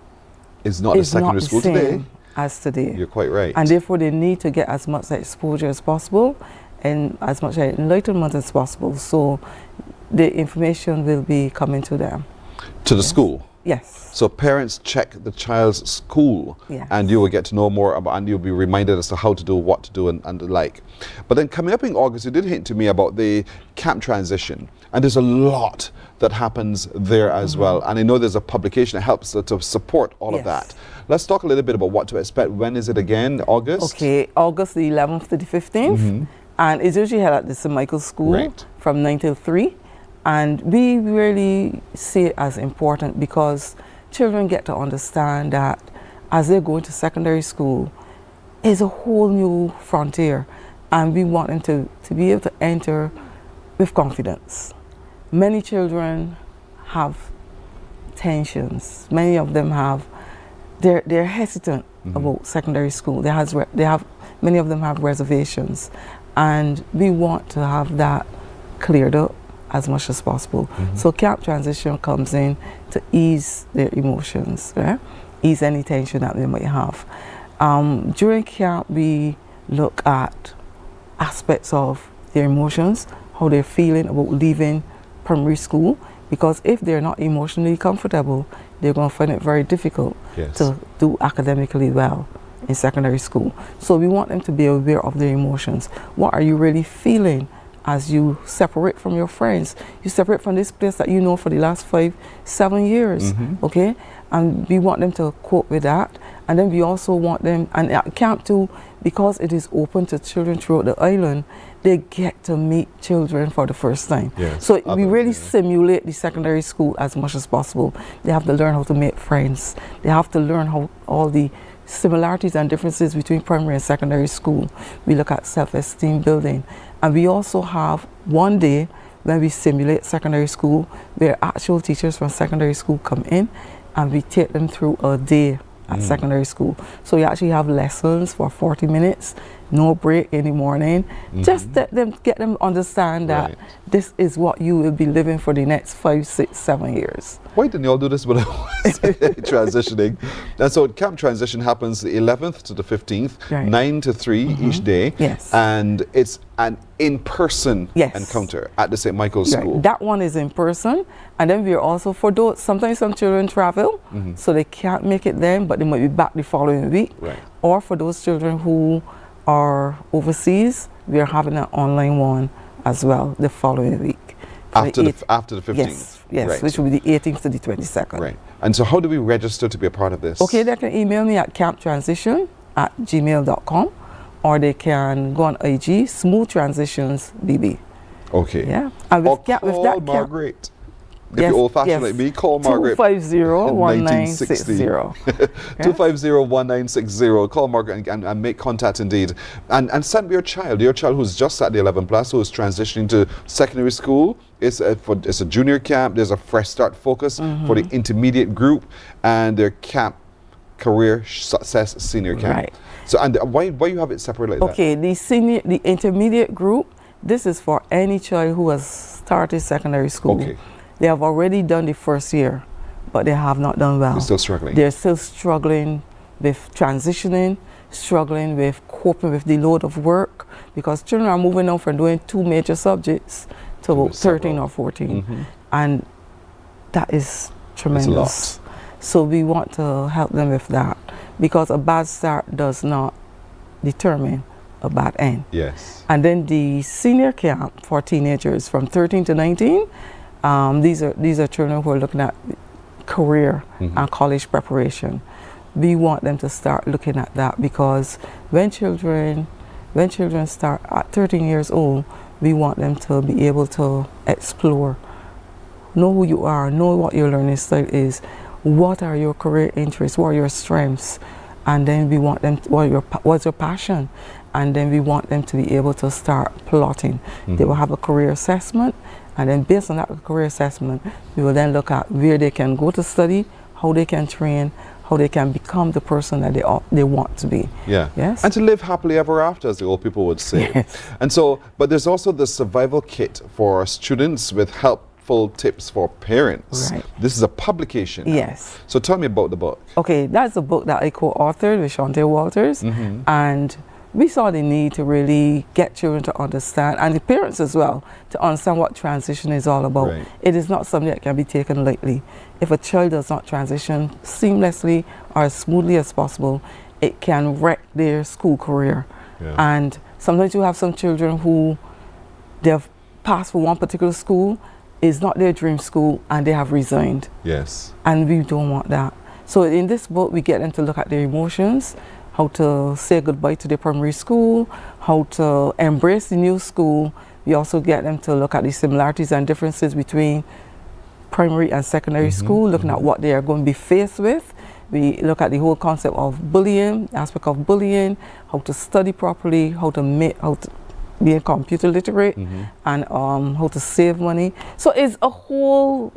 is not the secondary school today. As today. You're quite right. And therefore they need to get as much exposure as possible and as much enlightenment as possible. So the information will be coming to them. To the school? Yes. So parents check the child's school, and you will get to know more about, and you'll be reminded as to how to do, what to do, and the like. But then coming up in August, you did hint to me about the camp transition, and there's a lot that happens there as well. And I know there's a publication that helps to support all of that. Let's talk a little bit about what to expect. When is it again? August? Okay, August the 11th to the 15th. And it's usually held at the St. Michael's School from 9 till 3. And we really see it as important because children get to understand that as they go into secondary school, it's a whole new frontier. And we want them to be able to enter with confidence. Many children have tensions. Many of them have, they're hesitant about secondary school. Many of them have reservations. And we want to have that cleared up as much as possible. So camp transition comes in to ease their emotions, right? Ease any tension that they might have. During camp, we look at aspects of their emotions, how they're feeling about leaving primary school. Because if they're not emotionally comfortable, they're going to find it very difficult to do academically well in secondary school. So we want them to be aware of their emotions. What are you really feeling as you separate from your friends? You separate from this place that you know for the last 5-7 years, okay? And we want them to cope with that. And then we also want them, and at camp too, because it is open to children throughout the island, they get to meet children for the first time. So we really simulate the secondary school as much as possible. They have to learn how to make friends. They have to learn how all the similarities and differences between primary and secondary school. We look at self-esteem building. And we also have one day when we simulate secondary school where actual teachers from secondary school come in and we take them through a day at secondary school. So we actually have lessons for 40 minutes, no break in the morning. Just let them, get them understand that this is what you will be living for the next 5, 6, 7 years. Why didn't you all do this when I was transitioning? And so camp transition happens the 11th to the 15th, 9 to 3 each day. And it's an in-person encounter at the St. Michael's School. That one is in person. And then we are also, for those, sometimes some children travel, so they can't make it then, but they might be back the following week. Or for those children who are overseas, we are having an online one as well the following week. After the 15th? Yes, which will be the 18th to the 22nd. And so how do we register to be a part of this? Okay, they can email me at camptransition@gmail.com, or they can go on IG, Smooth Transitions BB. Okay. Yeah. And with that Margaret. If you're old-fashioned like me, call Margaret. 250-1960. 250-1960. Call Margaret and make contact indeed. And send me your child who's just at the 11 plus, who is transitioning to secondary school. It's a junior camp. There's a fresh start focus for the intermediate group and their camp career success senior camp. So and why you have it separate like that? Okay, the intermediate group, this is for any child who has started secondary school. They have already done the first year, but they have not done well. They're still struggling. They're still struggling with transitioning, struggling with coping with the load of work, because children are moving on from doing 2 major subjects to about 13 or 14. And that is tremendous. It's a lot. So we want to help them with that, because a bad start does not determine a bad end. And then the senior camp for teenagers from 13 to 19, these are children who are looking at career and college preparation. We want them to start looking at that, because when children start at 13 years old, we want them to be able to explore, know who you are, know what your learning style is, what are your career interests, what are your strengths, and then we want them to, what's your passion, and then we want them to be able to start plotting. They will have a career assessment, and then based on that career assessment, we will then look at where they can go to study, how they can train, how they can become the person that they want to be. Yes. And to live happily ever after, as the old people would say. And so, but there's also the survival kit for students with helpful tips for parents. This is a publication now. So tell me about the book. Okay, that's a book that I co-authored with Shante Walters, and we saw the need to really get children to understand, and the parents as well, to understand what transition is all about. It is not something that can be taken lightly. If a child does not transition seamlessly or as smoothly as possible, it can wreck their school career. And sometimes you have some children who they've passed for one particular school, is not their dream school, and they have resigned. And we don't want that. So in this book, we get them to look at their emotions, how to say goodbye to their primary school, how to embrace the new school. We also get them to look at the similarities and differences between primary and secondary school, looking at what they are going to be faced with. We look at the whole concept of bullying, aspect of bullying, how to study properly, how to be computer literate, and how to save money. So it's a whole,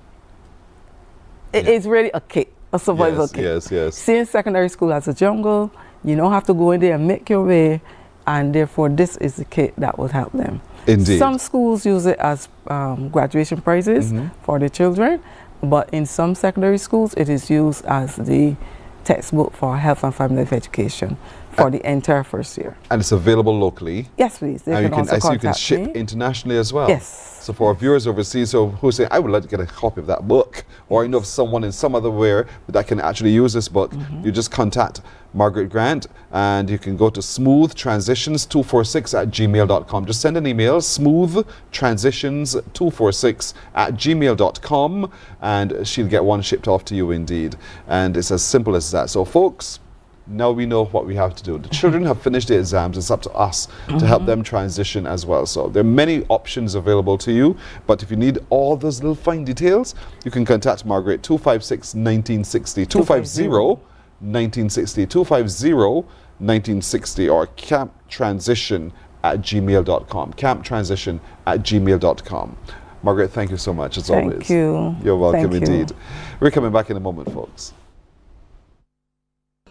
it's really a kit, a survival kit. Seeing secondary school as a jungle, you don't have to go in there and make your way, and therefore this is the kit that will help them. Indeed. Some schools use it as graduation prizes for the children, but in some secondary schools it is used as the textbook for health and family life education. for the entire first year. And it's available locally. Yes, please. They And can also I see you can contact ship me. internationally as well. Yes. So for our viewers overseas who say, I would like to get a copy of that book, or I know of someone in some other way that can actually use this book, you just contact Margaret Grant, and you can go to smoothtransitions246@gmail.com. Just send an email, smoothtransitions246@gmail.com, and she'll get one shipped off to you indeed. And it's as simple as that. So folks, now we know what we have to do. The children have finished their exams. It's up to us to help them transition as well. So there are many options available to you, but if you need all those little fine details, you can contact Margaret, 256-1960, 250-1960, 250-1960, or camptransition@gmail.com, camptransition@gmail.com. Margaret, thank you so much as always. Thank you. You're welcome Thank you. indeed. We're coming back in a moment, folks.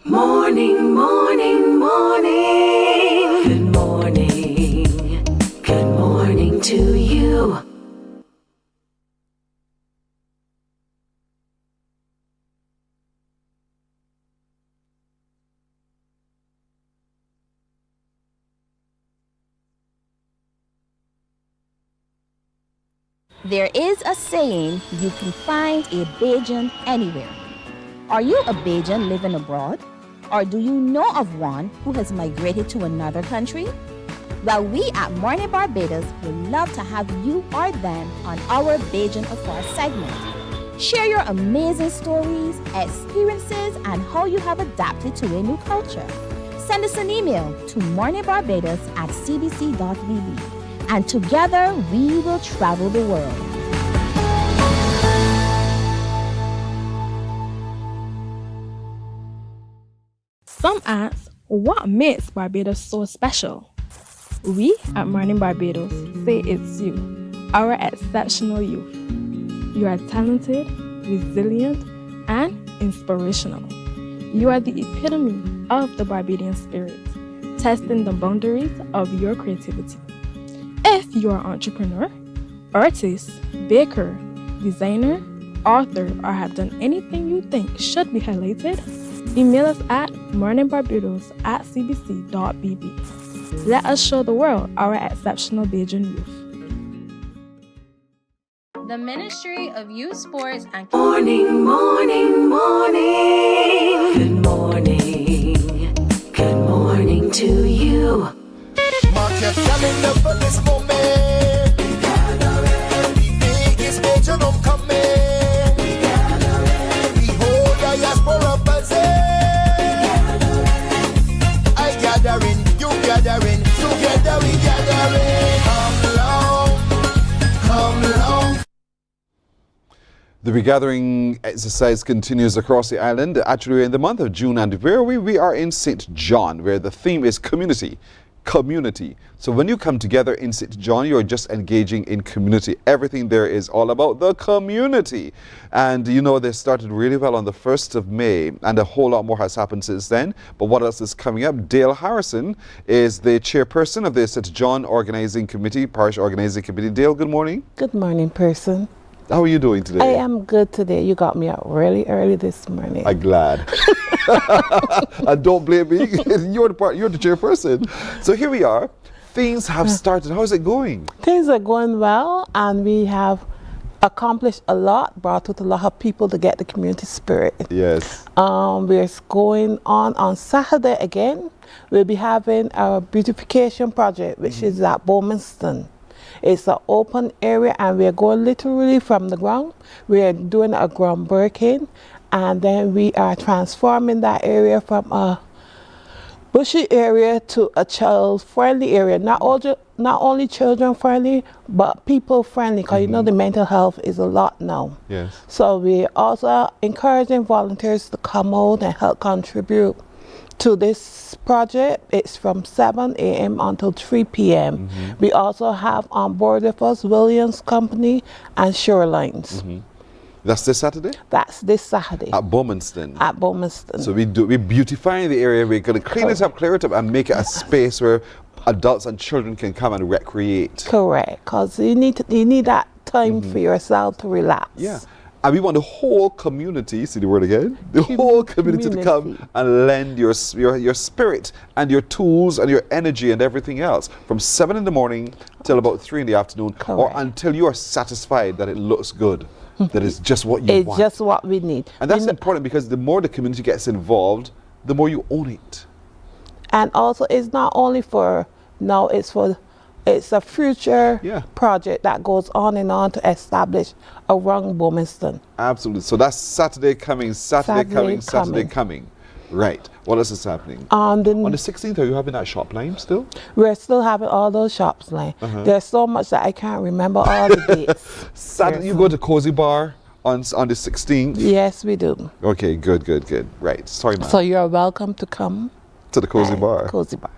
Morning, morning, morning. Good morning. Good morning to you. There is a saying, you can find a Bajan anywhere. Are you a Bajan living abroad? Or do you know of one who has migrated to another country? Well, we at Mornin Barbados would love to have you or them on our Bajan Affair segment. Share your amazing stories, experiences, and how you have adapted to a new culture. Send us an email to morninbarbados@cbc.vb, and together we will travel the world. Some ask, what makes Barbados so special? We at Mornin Barbados say it's you, our exceptional youth. You are talented, resilient, and inspirational. You are the epitome of the Barbadian spirit, testing the boundaries of your creativity. If you are an entrepreneur, artist, baker, designer, author, or have done anything you think should be highlighted, email us at morninbarbados@cbc.bb. Let us show the world our exceptional Bajan youth. The Ministry of Youth Sports and Morning, morning, morning. Good morning. Good morning to you. Mark your calendar for this moment. The biggest major homecoming. Behold, the diaspora buzzing. I gathering, you gathering, together we gathering. Come long. The regathering exercise continues across the island. Actually, we're in the month of June, and where are we? We are in St. John, where the theme is community. Community. So when you come together in St. John, you're just engaging in community. Everything there is all about the community. And you know, they started really well on the 1st of May, and a whole lot more has happened since then. But what else is coming up? Dale Harrison is the chairperson of the St. John Organizing Committee, Parish Organizing Committee. Dale, good morning. Good morning, person. How are you doing today? I am good today. You got me out really early this morning. I'm glad. And don't blame me. You're the chairperson. So here we are. Things have started. How's it going? Things are going well, and we have accomplished a lot, brought out a lot of people to get the community spirit. Yes. We're going on Saturday again. We'll be having our beautification project, which is at Bowmanston. It's an open area, and we're going literally from the ground. We're doing a groundbreaking, and then we are transforming that area from a bushy area to a child-friendly area. Not only children-friendly, but people-friendly, because you know the mental health is a lot now. Yes. So we're also encouraging volunteers to come out and help contribute to this project. It's from 7 a.m. until 3 p.m. We also have on board with us Williams Company and Shorelines. That's this Saturday? That's this Saturday. At Bowmanston. At Bowmanston. So we're beautifying the area. We're going to clean it up, clear it up, and make it a space where adults and children can come and recreate. Correct, because you need that time for yourself to relax. Yeah. And we want the whole community, see the word again? The whole community to come and lend your spirit and your tools and your energy and everything else from 7 in the morning till about 3 in the afternoon, or until you are satisfied that it looks good, that it's just what you want. It's just what we need. And that's important, because the more the community gets involved, the more you own it. And also, it's not only for now, it's a future project that goes on and on to establish around Bowmanston. Absolutely. So that's Saturday coming. Right. What else is happening? On the 16th, are you having that shop line still? We're still having all those shops line. There's so much that I can't remember all the dates. Saturday, you go to Cozy Bar on the 16th? Yes, we do. Okay, good. Right. Sorry, man. So you're welcome to come. To the Cozy Bar. Cozy Bar.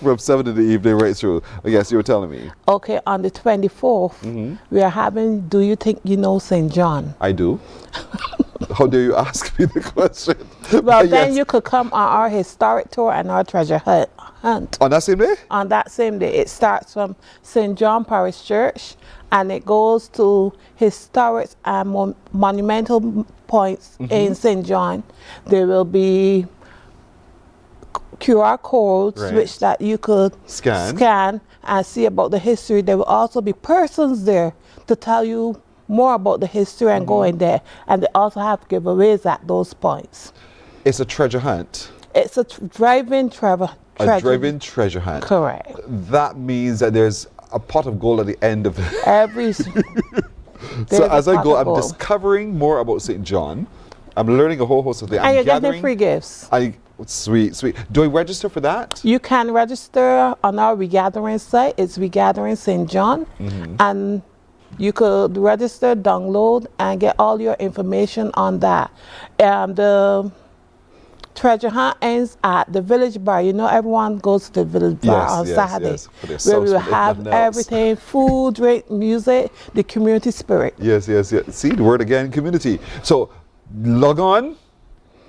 From 7 in the evening right through. I guess you were telling me. Okay, on the 24th, we are having Do You Think You Know St. John? I do. How dare you ask me the question? Well, then you could come on our historic tour and our treasure hunt. On that same day? On that same day. It starts from St. John Parish Church, and it goes to historic and monumental points in St. John. There will be QR codes which that you could scan and see about the history. There will also be persons there to tell you more about the history and going there. And they also have giveaways at those points. It's a treasure hunt. It's a drive-in treasure hunt. Correct. That means that there's a pot of gold at the end of it. Every So as I go, I'm discovering more about St. John. I'm learning a whole host of things. And you're getting free gifts. Sweet. Do I register for that? You can register on our Regathering site. It's Regathering St. John. And you could register, download, and get all your information on that. The treasure hunt ends at the Village Bar. You know, everyone goes to the Village Bar on Saturday. Where we will have everything, food, drink, music, the community spirit. Yes. See, the word again, community. So log on.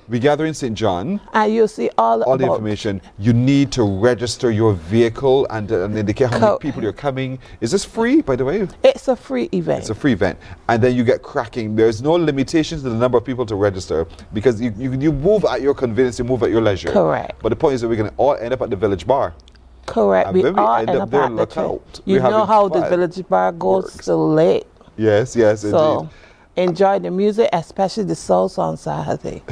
We gather in St. John. And you'll see all the information. You need to register your vehicle and indicate how many people you're coming. Is this free, by the way? It's a free event. It's a free event. And then you get cracking. There's no limitations to the number of people to register, because you move at your convenience, you move at your leisure. Correct. But the point is that we're going to all end up at the Village Bar. Correct. And when we end up there, look out. You know how the Village Bar goes so late. Yes, indeed. Enjoy the music, especially the salsa on Saturday.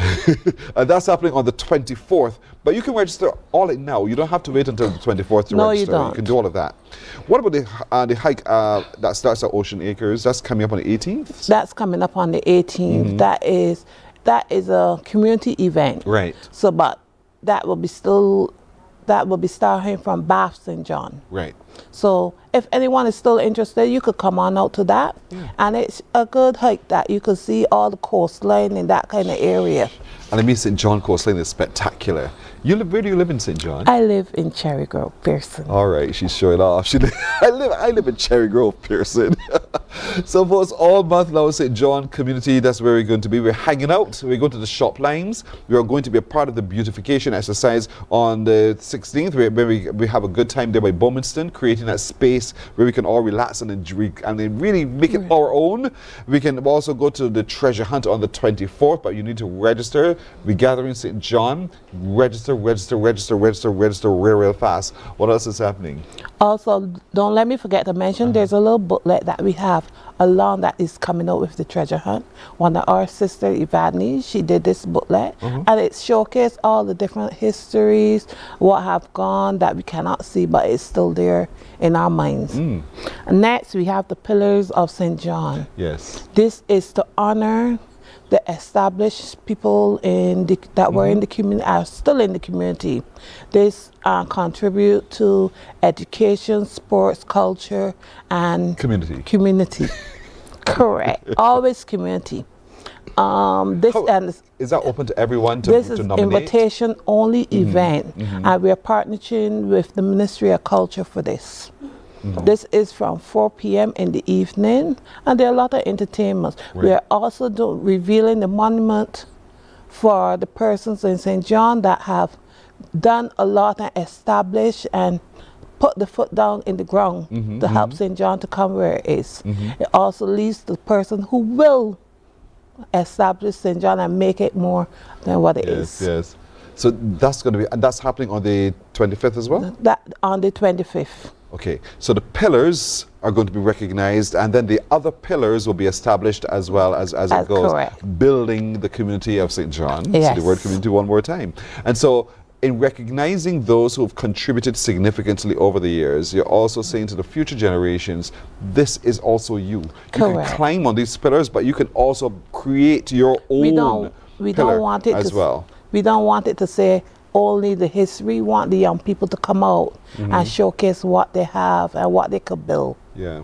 And that's happening on the 24th. But you can register all it now. You don't have to wait until the 24th to register. No, you don't. You can do all of that. What about the hike that starts at Ocean Acres? That's coming up on the 18th? That's coming up on the 18th. That is a community event. Right. So, but that will be starting from Bath St. John. Right. So if anyone is still interested, you could come on out to that. And it's a good hike that you could see all the coastline in that kind of area. And I mean, St. John coastline is spectacular. Where do you live in St. John? I live in Cherry Grove, Pearson. All right, she's showing off. I live in Cherry Grove, Pearson. So for us, all month now, St. John community, that's where we're going to be. We're hanging out. We're going to the shop lines. We are going to be a part of the beautification exercise on the 16th, where we have a good time there by Bowmanston, creating that space where we can all relax and then really make it our own. We can also go to the treasure hunt on the 24th, but you need to register. We gather in St. John. Register real fast. What else is happening? Also, don't let me forget to mention, there's a little booklet that we have along that is coming out with the treasure hunt. One of our sister, Ivani, she did this booklet, and it showcased all the different histories, what have gone that we cannot see, but it's still there in our minds. And next, we have the Pillars of St. John. Yes. This is to honor the established people that were in the community, are still in the community. This contribute to education, sports, culture, and community. Correct. Always community. Is that open to everyone to This is nominate? invitation only event, and we are partnering with the Ministry of Culture for this. This is from 4 p.m. in the evening, and there are a lot of entertainments. We are also revealing the monument for the persons in St. John that have done a lot and established and put the foot down in the ground to help St. John to come where it is. It also leaves the person who will establish St. John and make it more than what it is. Yes. So that's going to be, and that's happening on the 25th as well? That on the 25th. Okay, so the pillars are going to be recognized, and then the other pillars will be established as well as it goes. Correct. Building the community of St. John. Yes. See the word community one more time. And so in recognizing those who have contributed significantly over the years, you're also saying to the future generations, this is also you. You Correct. can climb on these pillars, but you can also create your own we pillar don't want it as well. We don't want it to say only the history. We want the young people to come out and showcase what they have and what they could build. Yeah.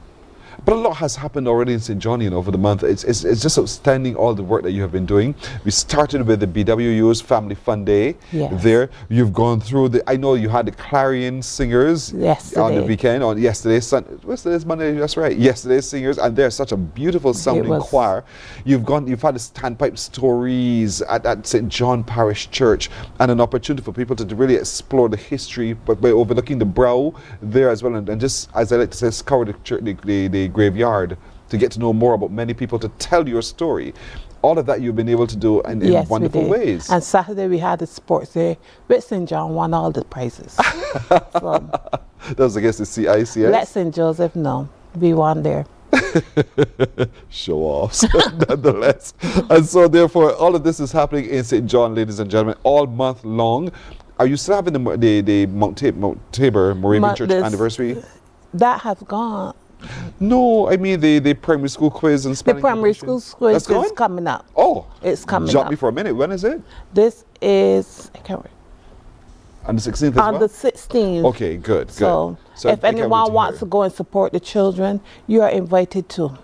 But a lot has happened already in St. John, over the month. It's just outstanding, all the work that you have been doing. We started with the BWU's Family Fun Day. Yes. There, you've gone through I know you had the Clarion Singers on the weekend, on yesterday's Monday, that's right. Yesterday's Singers, and they're such a beautiful sounding choir. You've had the Standpipe Stories at St. John Parish Church, and an opportunity for people to really explore the history, but by overlooking the brow there as well, and just, as I like to say, scour the church, the graveyard, to get to know more about many people, to tell your story. All of that you've been able to do in wonderful ways. And Saturday we had the sports day, which St. John won all the prizes. That was against the CICS? Let St. Joseph know we won there. Show offs, nonetheless. And so therefore, all of this is happening in St. John, ladies and gentlemen, all month long. Are you still having the Mount Tabor Moravian Church anniversary? That has gone. No, I mean the primary school quiz and spelling. The primary school quiz is coming up. Oh, it's coming Jump up. me for a minute. When is it? This is, I can't remember. On the 16th as On well? the 16th. Okay, good. So if anyone wants to go and support the children, you are invited to.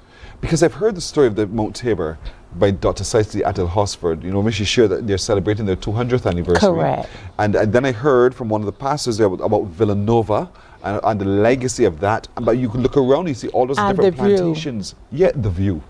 Because I've heard the story of the Mount Tabor by Dr. Cicely Attil Hosford. When she shared that they're celebrating their 200th anniversary. Correct. And then I heard from one of the pastors there about Villanova and the legacy of that. But you can look around, you see all those And different the view. plantations. Yeah, the view.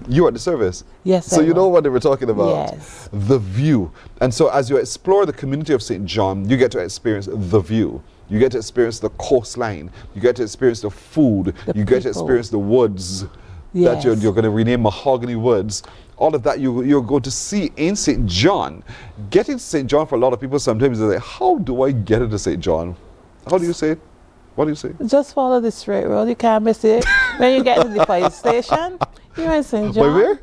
You were at the service. Yes, So I you know was. what they were talking about. Yes. The view. And so as you explore the community of St. John, you get to experience the view. You get to experience the coastline. You get to experience the food. You get to experience the woods that you're going to rename Mahogany Woods. All of that you're going to see in St. John. Getting to St. John for a lot of people sometimes is like, how do I get into St. John? How do you say it? What do you say? Just follow the straight road. You can't miss it. When you get to the fire station, you're in St. John. By where?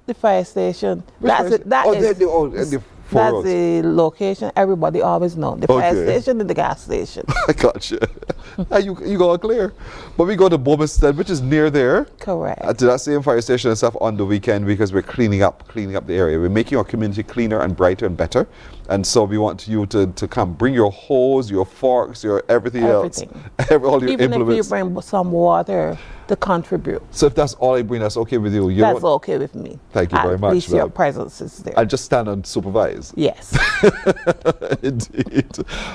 The fire station. Which That's fire it. That station? is. The four That's roads. the location everybody always know. The fire Okay. station and the gas station. I got you. And you got clear. But we go to Bomiston, which is near there. Correct. To that same fire station and stuff on the weekend, because we're cleaning up the area. We're making our community cleaner and brighter and better. And so we want you to come. Bring your hose, your forks, your everything else. All your Even implements. if you bring some water to contribute. So if that's all I bring, that's okay with you? That's okay with me. Thank you very much. At least for your that. presence is there. I'll just stand and supervise. Yes. Indeed.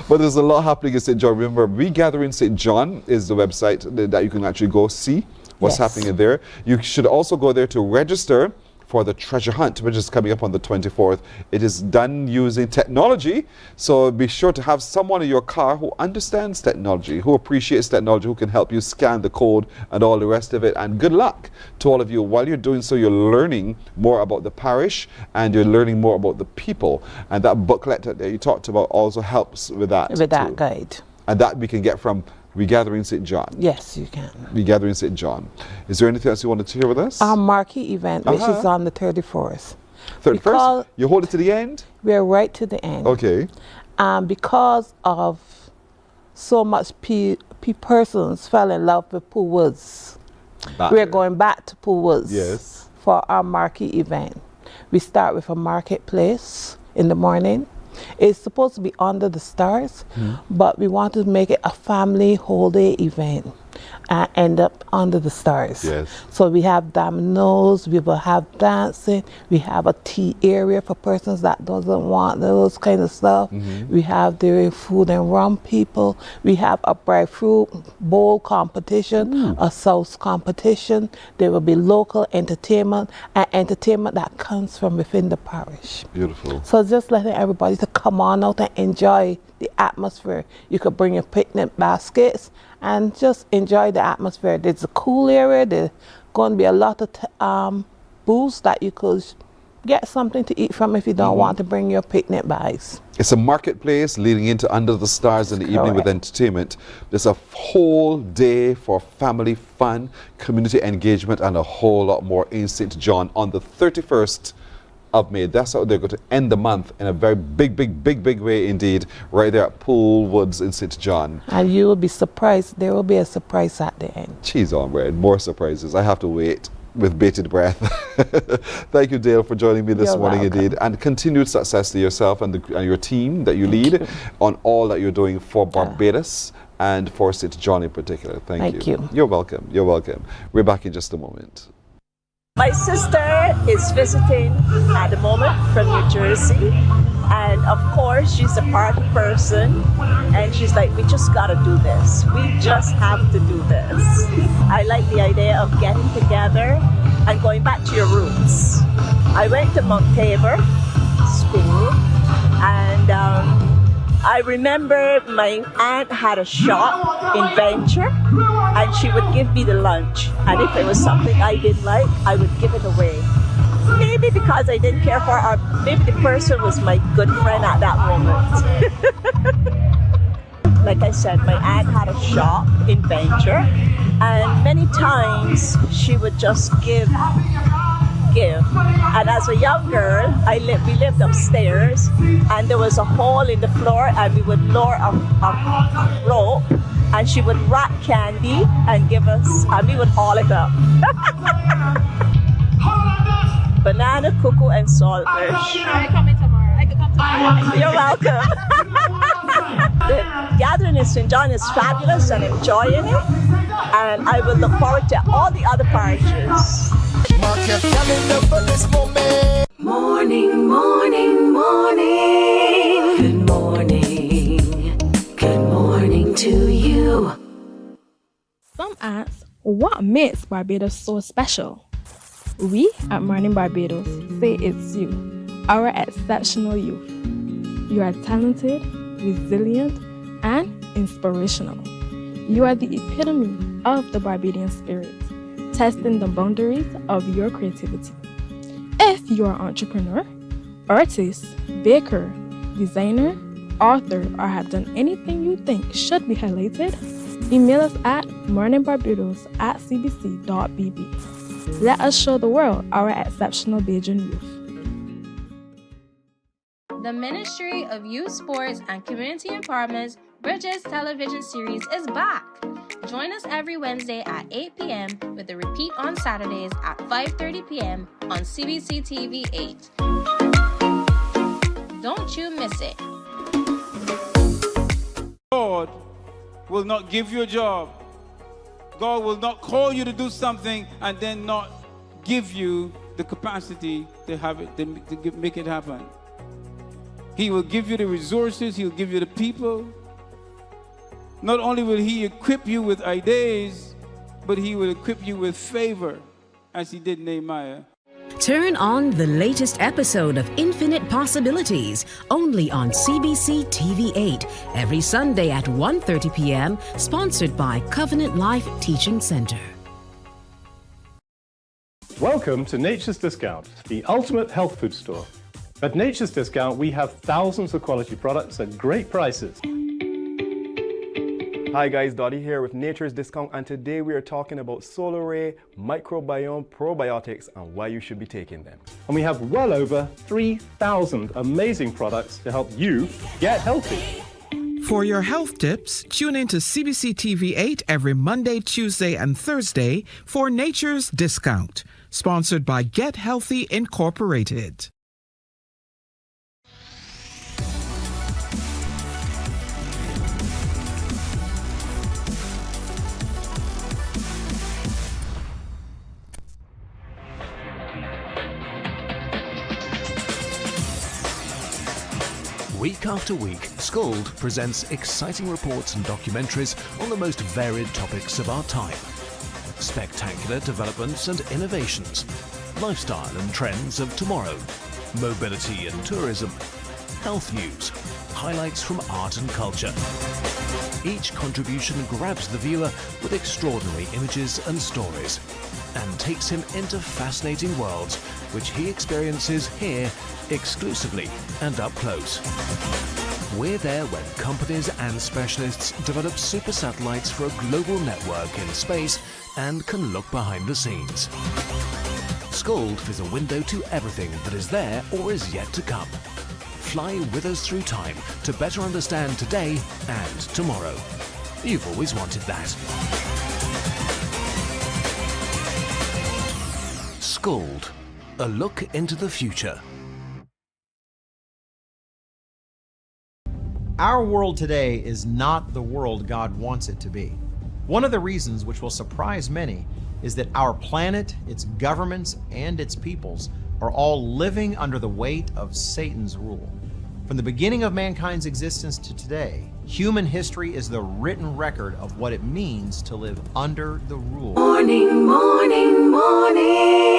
But there's a lot happening in St. John. Remember, Regathering St. John is the website that you can actually go see what's happening in there. You should also go there to register for the treasure hunt, which is coming up on the 24th. It is done using technology, so be sure to have someone in your car who understands technology, who appreciates technology, who can help you scan the code and all the rest of it. And good luck to all of you. While you're doing so, you're learning more about the parish and you're learning more about the people. And that booklet that you talked about also helps with that. With that guide. And that we can get from Regathering St. John. Yes, you can. Regathering St. John. Is there anything else you wanted to share with us? Our marquee event, which is on the 34th. 31st? You hold it to the end? We're right to the end. Okay. Because of so much persons fell in love with Pool Woods, we're going back to Pool Woods for our marquee event. We start with a marketplace in the morning. It's supposed to be under the stars, but we want to make it a family whole day event and end up under the stars. Yes. So we have dominoes, we will have dancing, we have a tea area for persons that doesn't want those kind of stuff. We have the food and rum people. We have a bread fruit bowl competition, a sauce competition. There will be local entertainment and entertainment that comes from within the parish. Beautiful. So just letting everybody to come on out and enjoy the atmosphere. You could bring your picnic baskets and just enjoy the atmosphere. There's a cool area. There's going to be a lot of booths that you could get something to eat from if you don't want to bring your picnic bags. It's a marketplace leading into Under the Stars in the evening with entertainment. There's a whole day for family fun, community engagement, and a whole lot more in St. John on the 31st of May. That's how they're going to end the month in a very big way indeed, right there at Pool Woods in St. John. And you will be surprised. There will be a surprise at the end. Cheese on bread, more surprises. I have to wait with bated breath. Thank you, Dale, for joining me this morning indeed. And continued success to yourself and your team that you lead on all that you're doing for Barbados and for St. John in particular. Thank you. You're welcome. You're welcome. We're back in just a moment. My sister is visiting at the moment from New Jersey, and of course she's a party person, and she's like, we just gotta do this. We just have to do this. I like the idea of getting together and going back to your roots. I went to Mount Tabor School, and I remember my aunt had a shop in Venture, and she would give me the lunch. And if it was something I didn't like, I would give it away. Maybe because I didn't care for her, or maybe the person was my good friend at that moment. Like I said, my aunt had a shop in Venture, and many times she would just give. And as a young girl, we lived upstairs, and there was a hole in the floor, and we would lower a rope, and she would wrap candy and give us, and we would haul it up. Banana, cocoa, and saltfish. I'm coming tomorrow. I could come tomorrow. You're welcome. The gathering in St. John is fabulous, and enjoying it, and I will look forward to all the other parishes. Morning, morning, morning. Good morning. Good morning to you. Some ask, what makes Barbados so special? We at Mornin Barbados say it's you, our exceptional youth. You are talented, resilient, and inspirational. You are the epitome of the Barbadian spirit, testing the boundaries of your creativity. If you are an entrepreneur, artist, baker, designer, author, or have done anything you think should be highlighted, email us at morninbarbados@cbc.bb. Let us show the world our exceptional Bajan youth. The Ministry of Youth, Sports, and Community Empowerment's Bridges television series is back. Join us every Wednesday at 8 p.m. with a repeat on Saturdays at 5:30 p.m. on CBC TV 8. Don't you miss it. God will not give you a job. God will not call you to do something and then not give you the capacity to have it, to make it happen. He will give you the resources, he'll give you the people. Not only will he equip you with ideas, but he will equip you with favor, as he did Nehemiah. Turn on the latest episode of Infinite Possibilities, only on CBC TV 8, every Sunday at 1:30 p.m., sponsored by Covenant Life Teaching Center. Welcome to Nature's Discount, the ultimate health food store. At Nature's Discount, we have thousands of quality products at great prices. Hi guys, Dottie here with Nature's Discount, and today we are talking about Solar Ray Microbiome Probiotics and why you should be taking them. And we have well over 3,000 amazing products to help you get healthy. For your health tips, tune in to CBC TV 8 every Monday, Tuesday, and Thursday for Nature's Discount, sponsored by Get Healthy Incorporated. Week after week, Scold presents exciting reports and documentaries on the most varied topics of our time. Spectacular developments and innovations, lifestyle and trends of tomorrow, mobility and tourism, health news, highlights from art and culture. Each contribution grabs the viewer with extraordinary images and stories and takes him into fascinating worlds which he experiences here exclusively and up close. We're there when companies and specialists develop super satellites for a global network in space and can look behind the scenes. Scold is a window to everything that is there or is yet to come. Fly with us through time to better understand today and tomorrow. You've always wanted that. Scold, a look into the future. Our world today is not the world God wants it to be. One of the reasons, which will surprise many, is that our planet, its governments, and its peoples are all living under the weight of Satan's rule. From the beginning of mankind's existence to today, human history is the written record of what it means to live under the rule. Morning, morning, morning.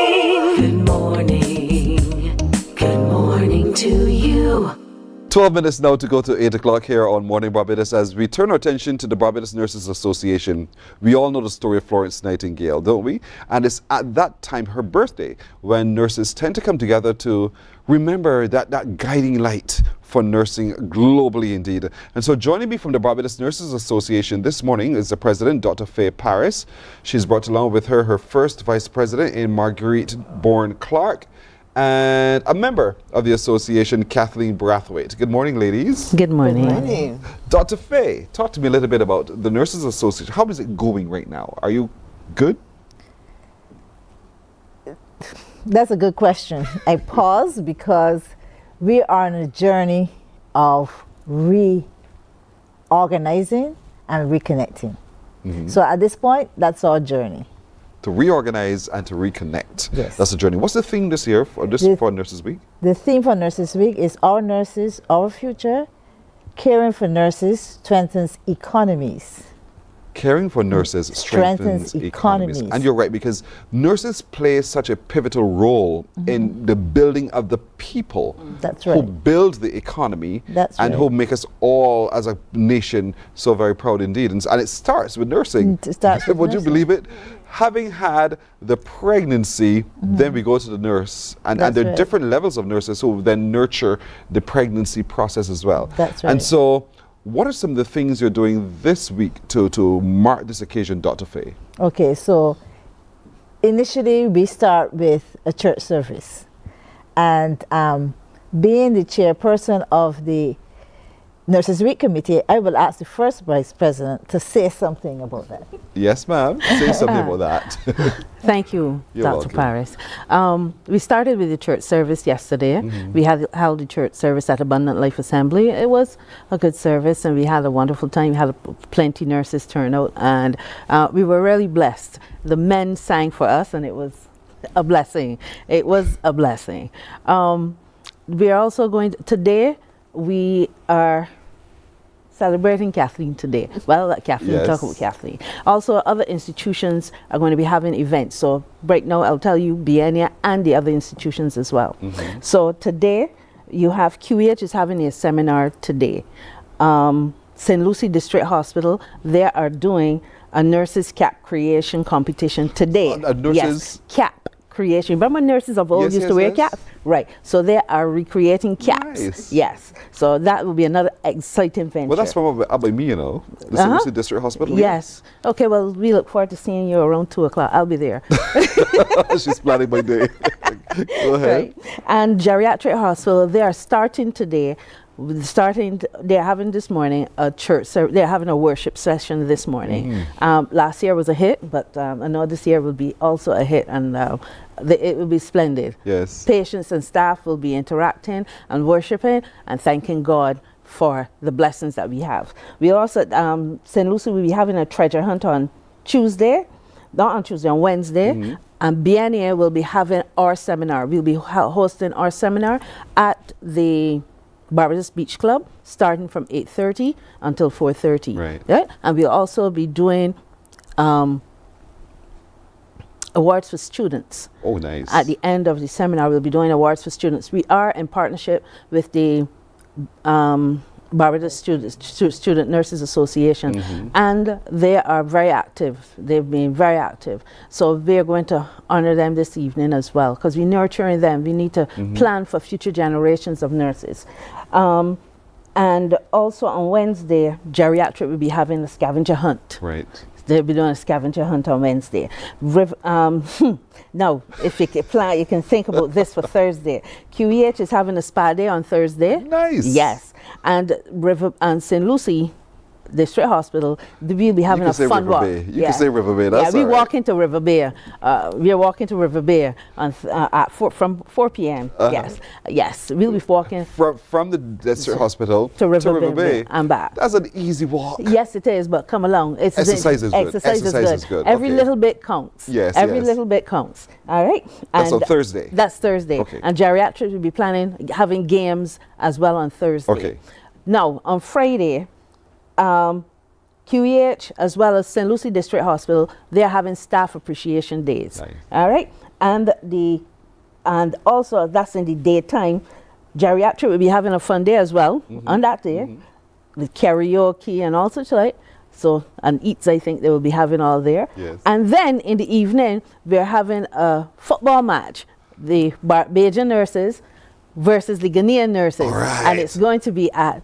Good morning. Good morning to you. 12 minutes now to go to 8 o'clock here on Morning Barbados as we turn our attention to the Barbados Nurses Association. We all know the story of Florence Nightingale, don't we? And it's at that time, her birthday, when nurses tend to come together to remember that guiding light for nursing globally indeed. And so joining me from the Barbados Nurses Association this morning is the president, Dr. Faye Parish. She's brought along with her her first vice president in Marguerite Bourne-Clark, and a member of the association, Kathleen Brathwaite. Good morning, ladies. Good morning. Good morning. Dr. Faye, talk to me a little bit about the Nurses Association. How is it going right now? Are you good? That's a good question. I pause because we are on a journey of reorganizing and reconnecting. Mm-hmm. So at this point, that's our journey. To reorganize and to reconnect. Yes. That's the journey. What's the theme this year for Nurses Week? The theme for Nurses Week is Our Nurses, Our Future. Caring for nurses strengthens economies. Caring for nurses strengthens economies. And you're right, because nurses play such a pivotal role in the building of the people. That's right. Who build the economy and who make us all as a nation so very proud indeed. And it starts with nursing. It starts with Would nursing. you believe it? Having had the pregnancy, then we go to the nurse. And there are right. different levels of nurses who then nurture the pregnancy process as well. That's right. And so, what are some of the things you're doing this week to mark this occasion, Dr. Faye? Okay, so initially we start with a church service. And being the chairperson of the Nurses Week Committee, I will ask the first vice president to say something about that. Yes, ma'am. Say something about that. Thank you, You're Dr. welcome. Paris. We started with the church service yesterday. We held the church service at Abundant Life Assembly. It was a good service and we had a wonderful time. We had plenty nurses turn out and we were really blessed. The men sang for us and it was a blessing. It was a blessing. We are also going to, today we are celebrating Kathleen today. Well, let Kathleen talk about Kathleen. Also, other institutions are going to be having events. So right now, I'll tell you Biennia and the other institutions as well. So today, you have QEH is having a seminar today. St. Lucie District Hospital, they are doing a nurses cap creation competition today. Yes, cap creation. Remember nurses of old used to wear caps? Right. So they are recreating caps. Nice. Yes. So that will be another exciting venture. Well, that's from up by me, you know. The St. Lucie District Hospital. Yes. Okay, well, we look forward to seeing you around 2 o'clock. I'll be there. She's planning my day. Go ahead. Right. And Geriatric Hospital, they are starting today. They're having this morning a church service. They're having a worship session this morning. Last year was a hit, but I know this year will be also a hit, and it will be splendid. Yes. Patients and staff will be interacting and worshiping and thanking God for the blessings that we have. We also, St. Lucie will be having a treasure hunt on Tuesday, not on Tuesday, on Wednesday. And Biennia will be having our seminar. We'll be hosting our seminar at the Barbados Beach Club, starting from 8:30 until 4:30. Right. And we'll also be doing awards for students. Oh, nice. At the end of the seminar, we'll be doing awards for students. We are in partnership with the Barbados Student Nurses Association, and they are very active. They've been very active. So we're going to honor them this evening as well, because we're nurturing them. We need to plan for future generations of nurses. And also on Wednesday, geriatric will be having a scavenger hunt. Right. They'll be doing a scavenger hunt on Wednesday. Now, if you can plan, you can think about this for Thursday. QEH is having a spa day on Thursday. Nice. Yes. And St. Lucie District Hospital, we'll be having a fun walk. You can say River Bay. That's we walk into River Bay. We're walking to River Bay on from 4 p.m. Yes. We'll be walking from the district hospital to River Bay and back. That's an easy walk. Yes, it is. But come along. Exercise is good. Exercise is good. Every little bit counts. Yes. Every little bit counts. All right. That's on Thursday. That's Thursday. Okay. And geriatrics will be planning having games as well on Thursday. Okay. Now on Friday, QEH as well as St. Lucie District Hospital, they're having staff appreciation days. Nice. All right. And also that's in the daytime. Geriatric will be having a fun day as well on that day with karaoke and all such like. So, and eats, I think they will be having all there. Yes. And then in the evening, we're having a football match. The Barbadian nurses versus the Ghanaian nurses. And it's going to be at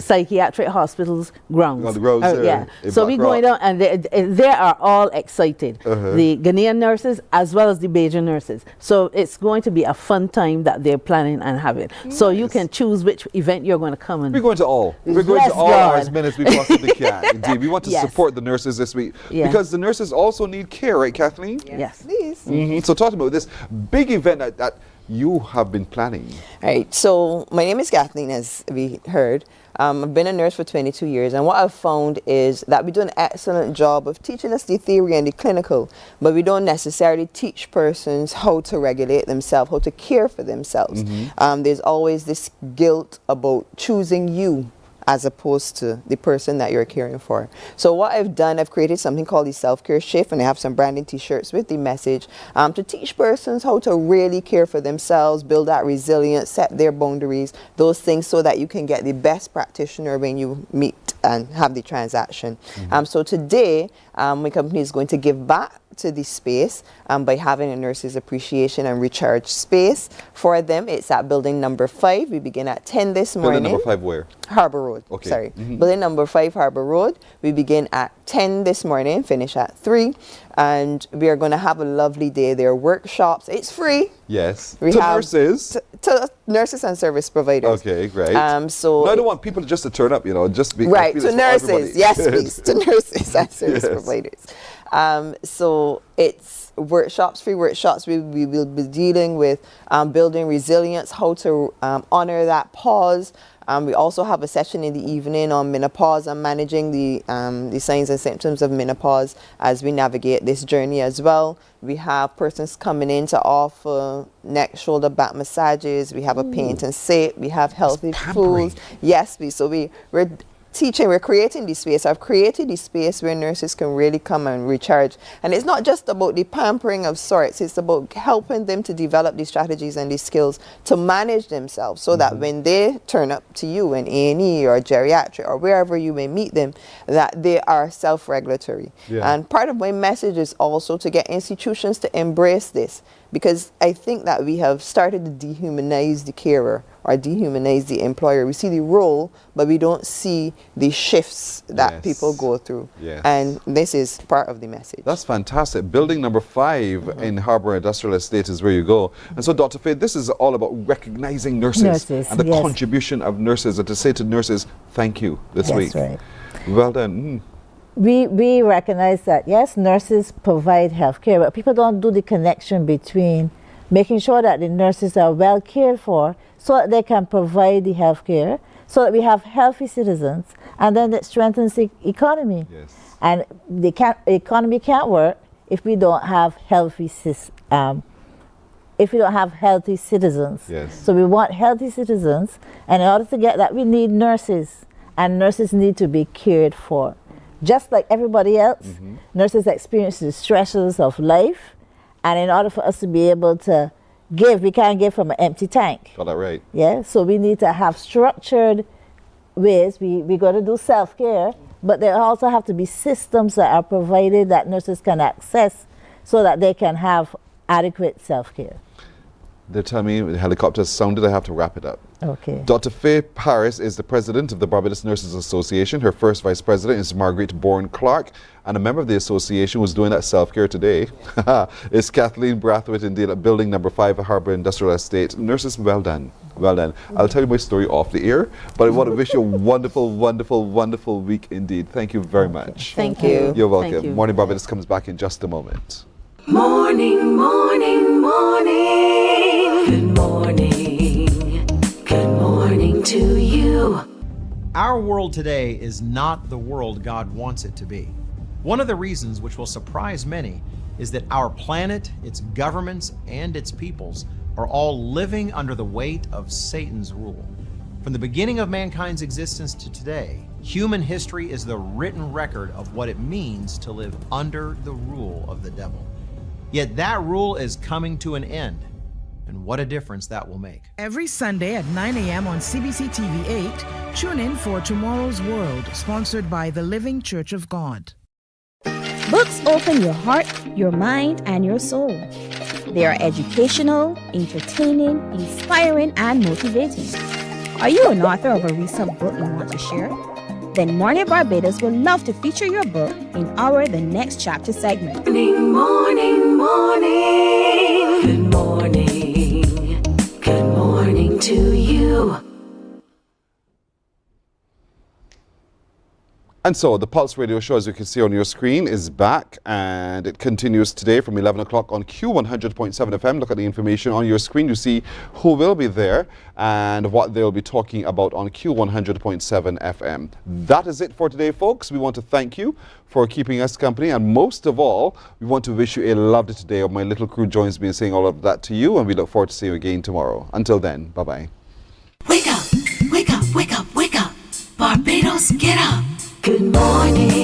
psychiatric hospitals grounds. On the grounds there, So we're going down, and they are all excited. The Ghanaian nurses as well as the Bajan nurses. So it's going to be a fun time that they're planning and having. So you can choose which event you're going to come and. We're going to all. We're going to all as many as we possibly can. Indeed, we want to support the nurses this week because the nurses also need care, right, Kathleen? Yes. Please. So talk about this big event that you have been planning. All right, so my name is Kathleen, as we heard. I've been a nurse for 22 years, and what I've found is that we do an excellent job of teaching us the theory and the clinical, but we don't necessarily teach persons how to regulate themselves, how to care for themselves. There's always this guilt about choosing you as opposed to the person that you're caring for. So what I've done, I've created something called the self-care shift, and I have some branding t-shirts with the message to teach persons how to really care for themselves, build that resilience, set their boundaries, those things, so that you can get the best practitioner when you meet and have the transaction. So today, my company is going to give back to the space by having a nurses appreciation and recharge space for them. It's at building number 5. We begin at 10 this morning. Building number 5 where? Harbour Road. Okay. Sorry. Building number 5, Harbour Road. We begin at 10 this morning, finish at 3. And we are going to have a lovely day. There are workshops. It's free. Yes. We to have nurses? To nurses and service providers. Okay, great. So no, I don't want people just to turn up, just be right, to nurses. Yes, please. To nurses and service providers. So it's workshops, free workshops. We will be dealing with building resilience, how to honor that pause. We also have a session in the evening on menopause and managing the signs and symptoms of menopause as we navigate this journey as well. We have persons coming in to offer neck, shoulder, back massages. We have a paint and sip. We have healthy foods. Yes, we're teaching, we're creating this space. I've created this space where nurses can really come and recharge. And it's not just about the pampering of sorts, it's about helping them to develop these strategies and these skills to manage themselves so that when they turn up to you in A&E or geriatric or wherever you may meet them, that they are self-regulatory. And part of my message is also to get institutions to embrace this, because I think that we have started to dehumanize the carer or dehumanize the employer. We see the role, but we don't see the shifts that people go through. And this is part of the message. That's fantastic. Building number 5 in Harbour Industrial Estate is where you go. And so, Dr. Faye, this is all about recognizing nurses and the contribution of nurses, and to say to nurses, thank you this week. Right. Well done. We recognize that, yes, nurses provide health care, but people don't do the connection between making sure that the nurses are well cared for so that they can provide the health care, so that we have healthy citizens, and then that strengthens the economy. And the economy can't work if we don't have healthy citizens. So we want healthy citizens, and in order to get that, we need nurses, and nurses need to be cared for. Just like everybody else, nurses experience the stresses of life, and in order for us to be able to give, we can't give from an empty tank. Got that right. Yeah, so we need to have structured ways. We got to do self-care, but there also have to be systems that are provided that nurses can access so that they can have adequate self-care. They're telling me the helicopter's sounded, I have to wrap it up. Okay. Dr. Faye Parish is the president of the Barbados Nurses Association. Her first vice president is Margaret Bourne-Clark, and a member of the association who's doing that self-care today is Kathleen Brathwaite, indeed, at building number 5 at Harbour Industrial Estate. Nurses, well done. Well done. I'll tell you my story off the air, but I want to wish you a wonderful, wonderful, wonderful week indeed. Thank you very much. Thank you. You're welcome. Thank you. Morning Barbados comes back in just a moment. Morning, morning, morning. Good morning. Good morning to you. Our world today is not the world God wants it to be. One of the reasons which will surprise many is that our planet, its governments, and its peoples are all living under the weight of Satan's rule. From the beginning of mankind's existence to today, human history is the written record of what it means to live under the rule of the devil. Yet that rule is coming to an end, and what a difference that will make. Every Sunday at 9 a.m. on CBC TV 8, tune in for Tomorrow's World, sponsored by the Living Church of God. Books open your heart, your mind, and your soul. They are educational, entertaining, inspiring, and motivating. Are you an author of a recent book you want to share? Then Mornin Barbados would love to feature your book in our The Next Chapter segment. Morning, morning, morning. Good morning. Good morning to you. And so the Pulse Radio Show, as you can see on your screen, is back, and it continues today from 11 o'clock on Q100.7 FM. Look at the information on your screen. You see who will be there and what they'll be talking about on Q100.7 FM. That is it for today, folks. We want to thank you for keeping us company, and most of all, we want to wish you a lovely day. My little crew joins me in saying all of that to you, and we look forward to seeing you again tomorrow. Until then, bye-bye. Wake up, wake up, wake up, wake up. Barbados, get up. Good morning.